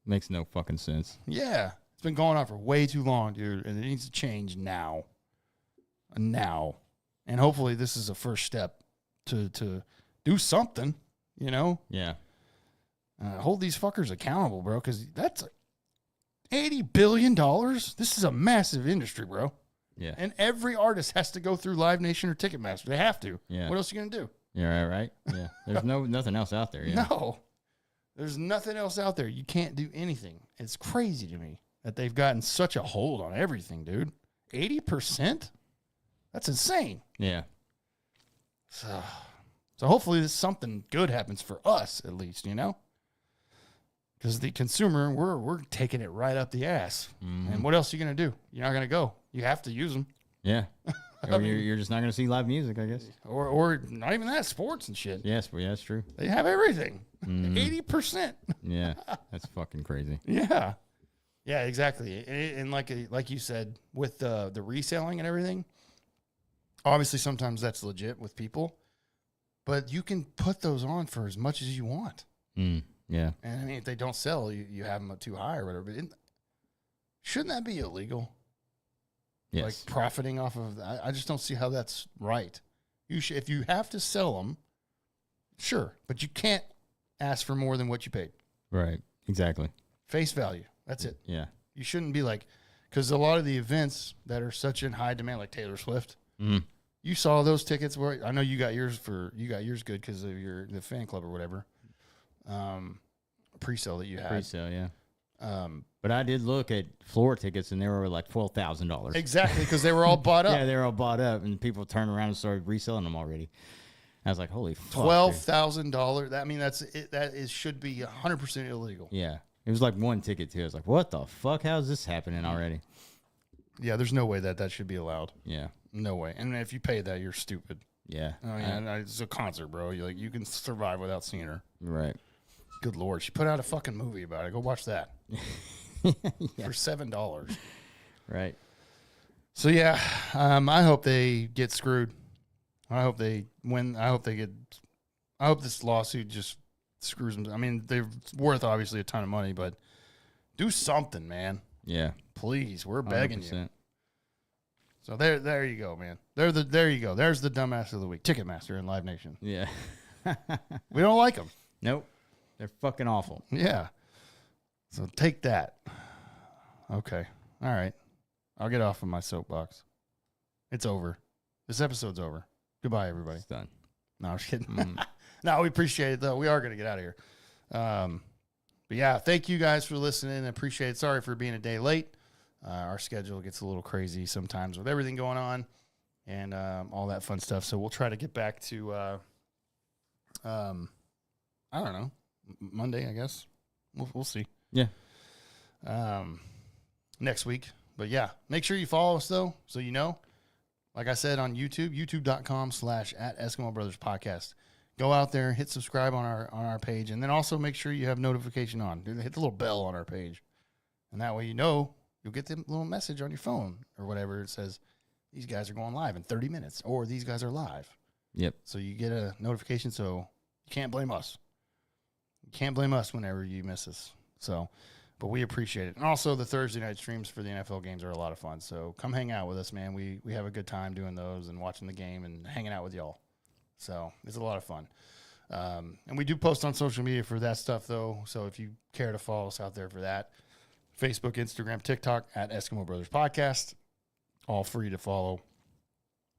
C: Makes no fucking sense.
A: Yeah. It's been going on for way too long, dude, and it needs to change now. Now. And hopefully this is a first step to do something, you know?
C: Yeah.
A: Hold these fuckers accountable, bro, because that's $80 billion. This is a massive industry, bro.
C: Yeah.
A: And every artist has to go through Live Nation or Ticketmaster. They have to.
C: Yeah.
A: What else are you going to do?
C: Yeah, right? Yeah. There's nothing else out there. Yeah.
A: No. There's nothing else out there. You can't do anything. It's crazy to me that they've gotten such a hold on everything, dude. 80%? That's insane.
C: Yeah.
A: So hopefully something good happens for us, at least, you know? Because the consumer, we're taking it right up the ass. Mm-hmm. And what else are you going to do? You're not going to go. You have to use them.
C: Yeah. Or you're just not going to see live music, I guess.
A: Or not even that, sports and shit.
C: Yes, yeah, that's true.
A: They have everything. 80%.
C: Yeah, that's fucking crazy.
A: Yeah. Yeah, exactly. And like you said, with the reselling and everything, obviously sometimes that's legit with people, but you can put those on for as much as you want.
C: Yeah.
A: And I mean, if they don't sell, you have them too high or whatever. But shouldn't that be illegal?
C: Yes.
A: Like profiting off of that? I just don't see how that's right. If you have to sell them, sure, but you can't ask for more than what you paid.
C: Right. Exactly.
A: Face value. That's it.
C: Yeah.
A: You shouldn't be like, because a lot of the events that are such in high demand, like Taylor Swift, you saw those tickets where I know you got yours good because of the fan club or whatever. Pre-sale that you had.
C: Pre-sale, yeah. But I did look at floor tickets, and they were like $12,000.
A: Exactly, because they were all bought up.
C: Yeah, they were all bought up, and people turned around and started reselling them already. I was like, holy fuck.
A: $12,000. That, I mean, that's it. Should be 100% illegal.
C: Yeah. It was like one ticket, too. I was like, what the fuck? How's this happening already?
A: Yeah, there's no way that should be allowed.
C: Yeah.
A: No way. And if you pay that, you're stupid.
C: Yeah.
A: I mean, it's a concert, bro. You can survive without seeing her.
C: Right.
A: Good Lord. She put out a fucking movie about it. Go watch that. For $7.
C: Right.
A: So, yeah, I hope they get screwed. I hope they win. I hope this lawsuit just screws them. I mean, they're worth obviously a ton of money, but do something, man.
C: Yeah.
A: Please. We're begging
C: 100%.
A: you. So there you go, man. There you go. There's the dumbass of the week. Ticketmaster and Live Nation.
C: Yeah.
A: We don't like them.
C: Nope. They're fucking awful.
A: Yeah. So take that. Okay. All right. I'll get off of my soapbox. It's over. This episode's over. Goodbye, everybody.
C: It's done.
A: No, I'm just kidding. No, we appreciate it, though. We are going to get out of here. But, yeah, thank you guys for listening. I appreciate it. Sorry for being a day late. Our schedule gets a little crazy sometimes with everything going on and all that fun stuff. So we'll try to get back to, I don't know, Monday, I guess. We'll see.
C: Yeah.
A: Next week. But, yeah, make sure you follow us, though, so you know. Like I said, on YouTube, youtube.com/@Eskimo Brothers Podcast. Go out there, hit subscribe on our page, and then also make sure you have notification on. Hit the little bell on our page. And that way you know you'll get the little message on your phone or whatever. It says, these guys are going live in 30 minutes, or these guys are live.
C: Yep.
A: So you get a notification, so you can't blame us. You can't blame us whenever you miss us. So, but we appreciate it. And also the Thursday night streams for the NFL games are a lot of fun. So come hang out with us, man. We have a good time doing those and watching the game and hanging out with y'all. So it's a lot of fun. And we do post on social media for that stuff, though. So if you care to follow us out there for that, Facebook, Instagram, TikTok, @Eskimo Brothers Podcast. All free to follow.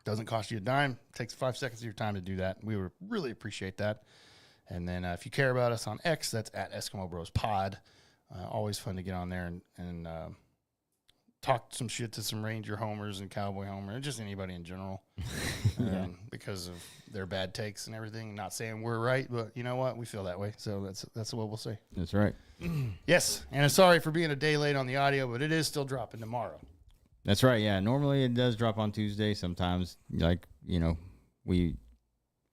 A: Doesn't cost you a dime. Takes 5 seconds of your time to do that. We would really appreciate that. And then if you care about us on X, that's @Eskimo Bros Pod. Always fun to get on there and talk some shit to some Ranger homers and Cowboy homers, and just anybody in general, because of their bad takes and everything. Not saying we're right, but you know what? We feel that way, so that's what we'll say.
C: That's right.
A: Yes, and I'm sorry for being a day late on the audio, but it is still dropping tomorrow.
C: That's right. Yeah, normally it does drop on Tuesday. Sometimes, like we,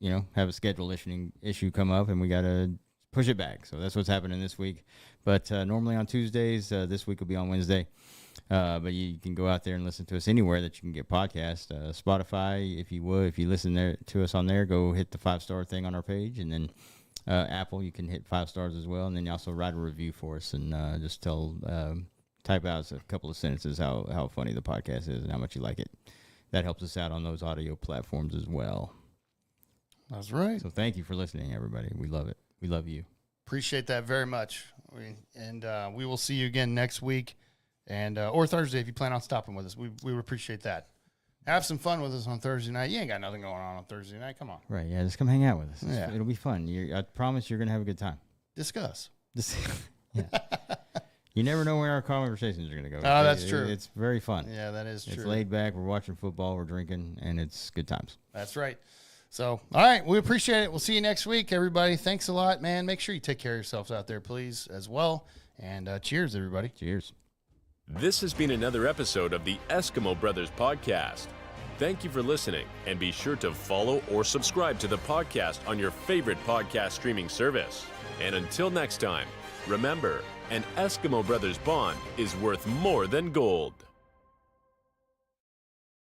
C: have a schedule issue come up, and we gotta push it back. So that's what's happening this week. But normally on Tuesdays, this week will be on Wednesday. But you can go out there and listen to us anywhere that you can get podcasts. Spotify, if you listen there to us on there, go hit the 5-star thing on our page, and then Apple, you can hit 5 stars as well, and then you also write a review for us and just type out a couple of sentences how funny the podcast is and how much you like it. That helps us out on those audio platforms as well.
A: That's right.
C: So thank you for listening, everybody. We love it. We love you.
A: Appreciate that very much. We will see you again next week. And or Thursday if you plan on stopping with us. We would appreciate that. Have some fun with us on Thursday night. You ain't got nothing going on Thursday night. Come on.
C: Right, yeah, just come hang out with us.
A: Yeah.
C: It'll be fun. I promise you're going to have a good time.
A: Discuss.
C: Yeah. You never know where our conversations are going to go.
A: Oh, that's true.
C: It's very fun.
A: Yeah, that is true.
C: It's laid back. We're watching football. We're drinking, and it's good times.
A: That's right. So, all right, we appreciate it. We'll see you next week, everybody. Thanks a lot, man. Make sure you take care of yourselves out there, please, as well. And cheers, everybody.
C: Cheers.
B: This has been another episode of the Eskimo Brothers Podcast. Thank you for listening, and be sure to follow or subscribe to the podcast on your favorite podcast streaming service. And until next time, remember, an Eskimo Brothers bond is worth more than gold.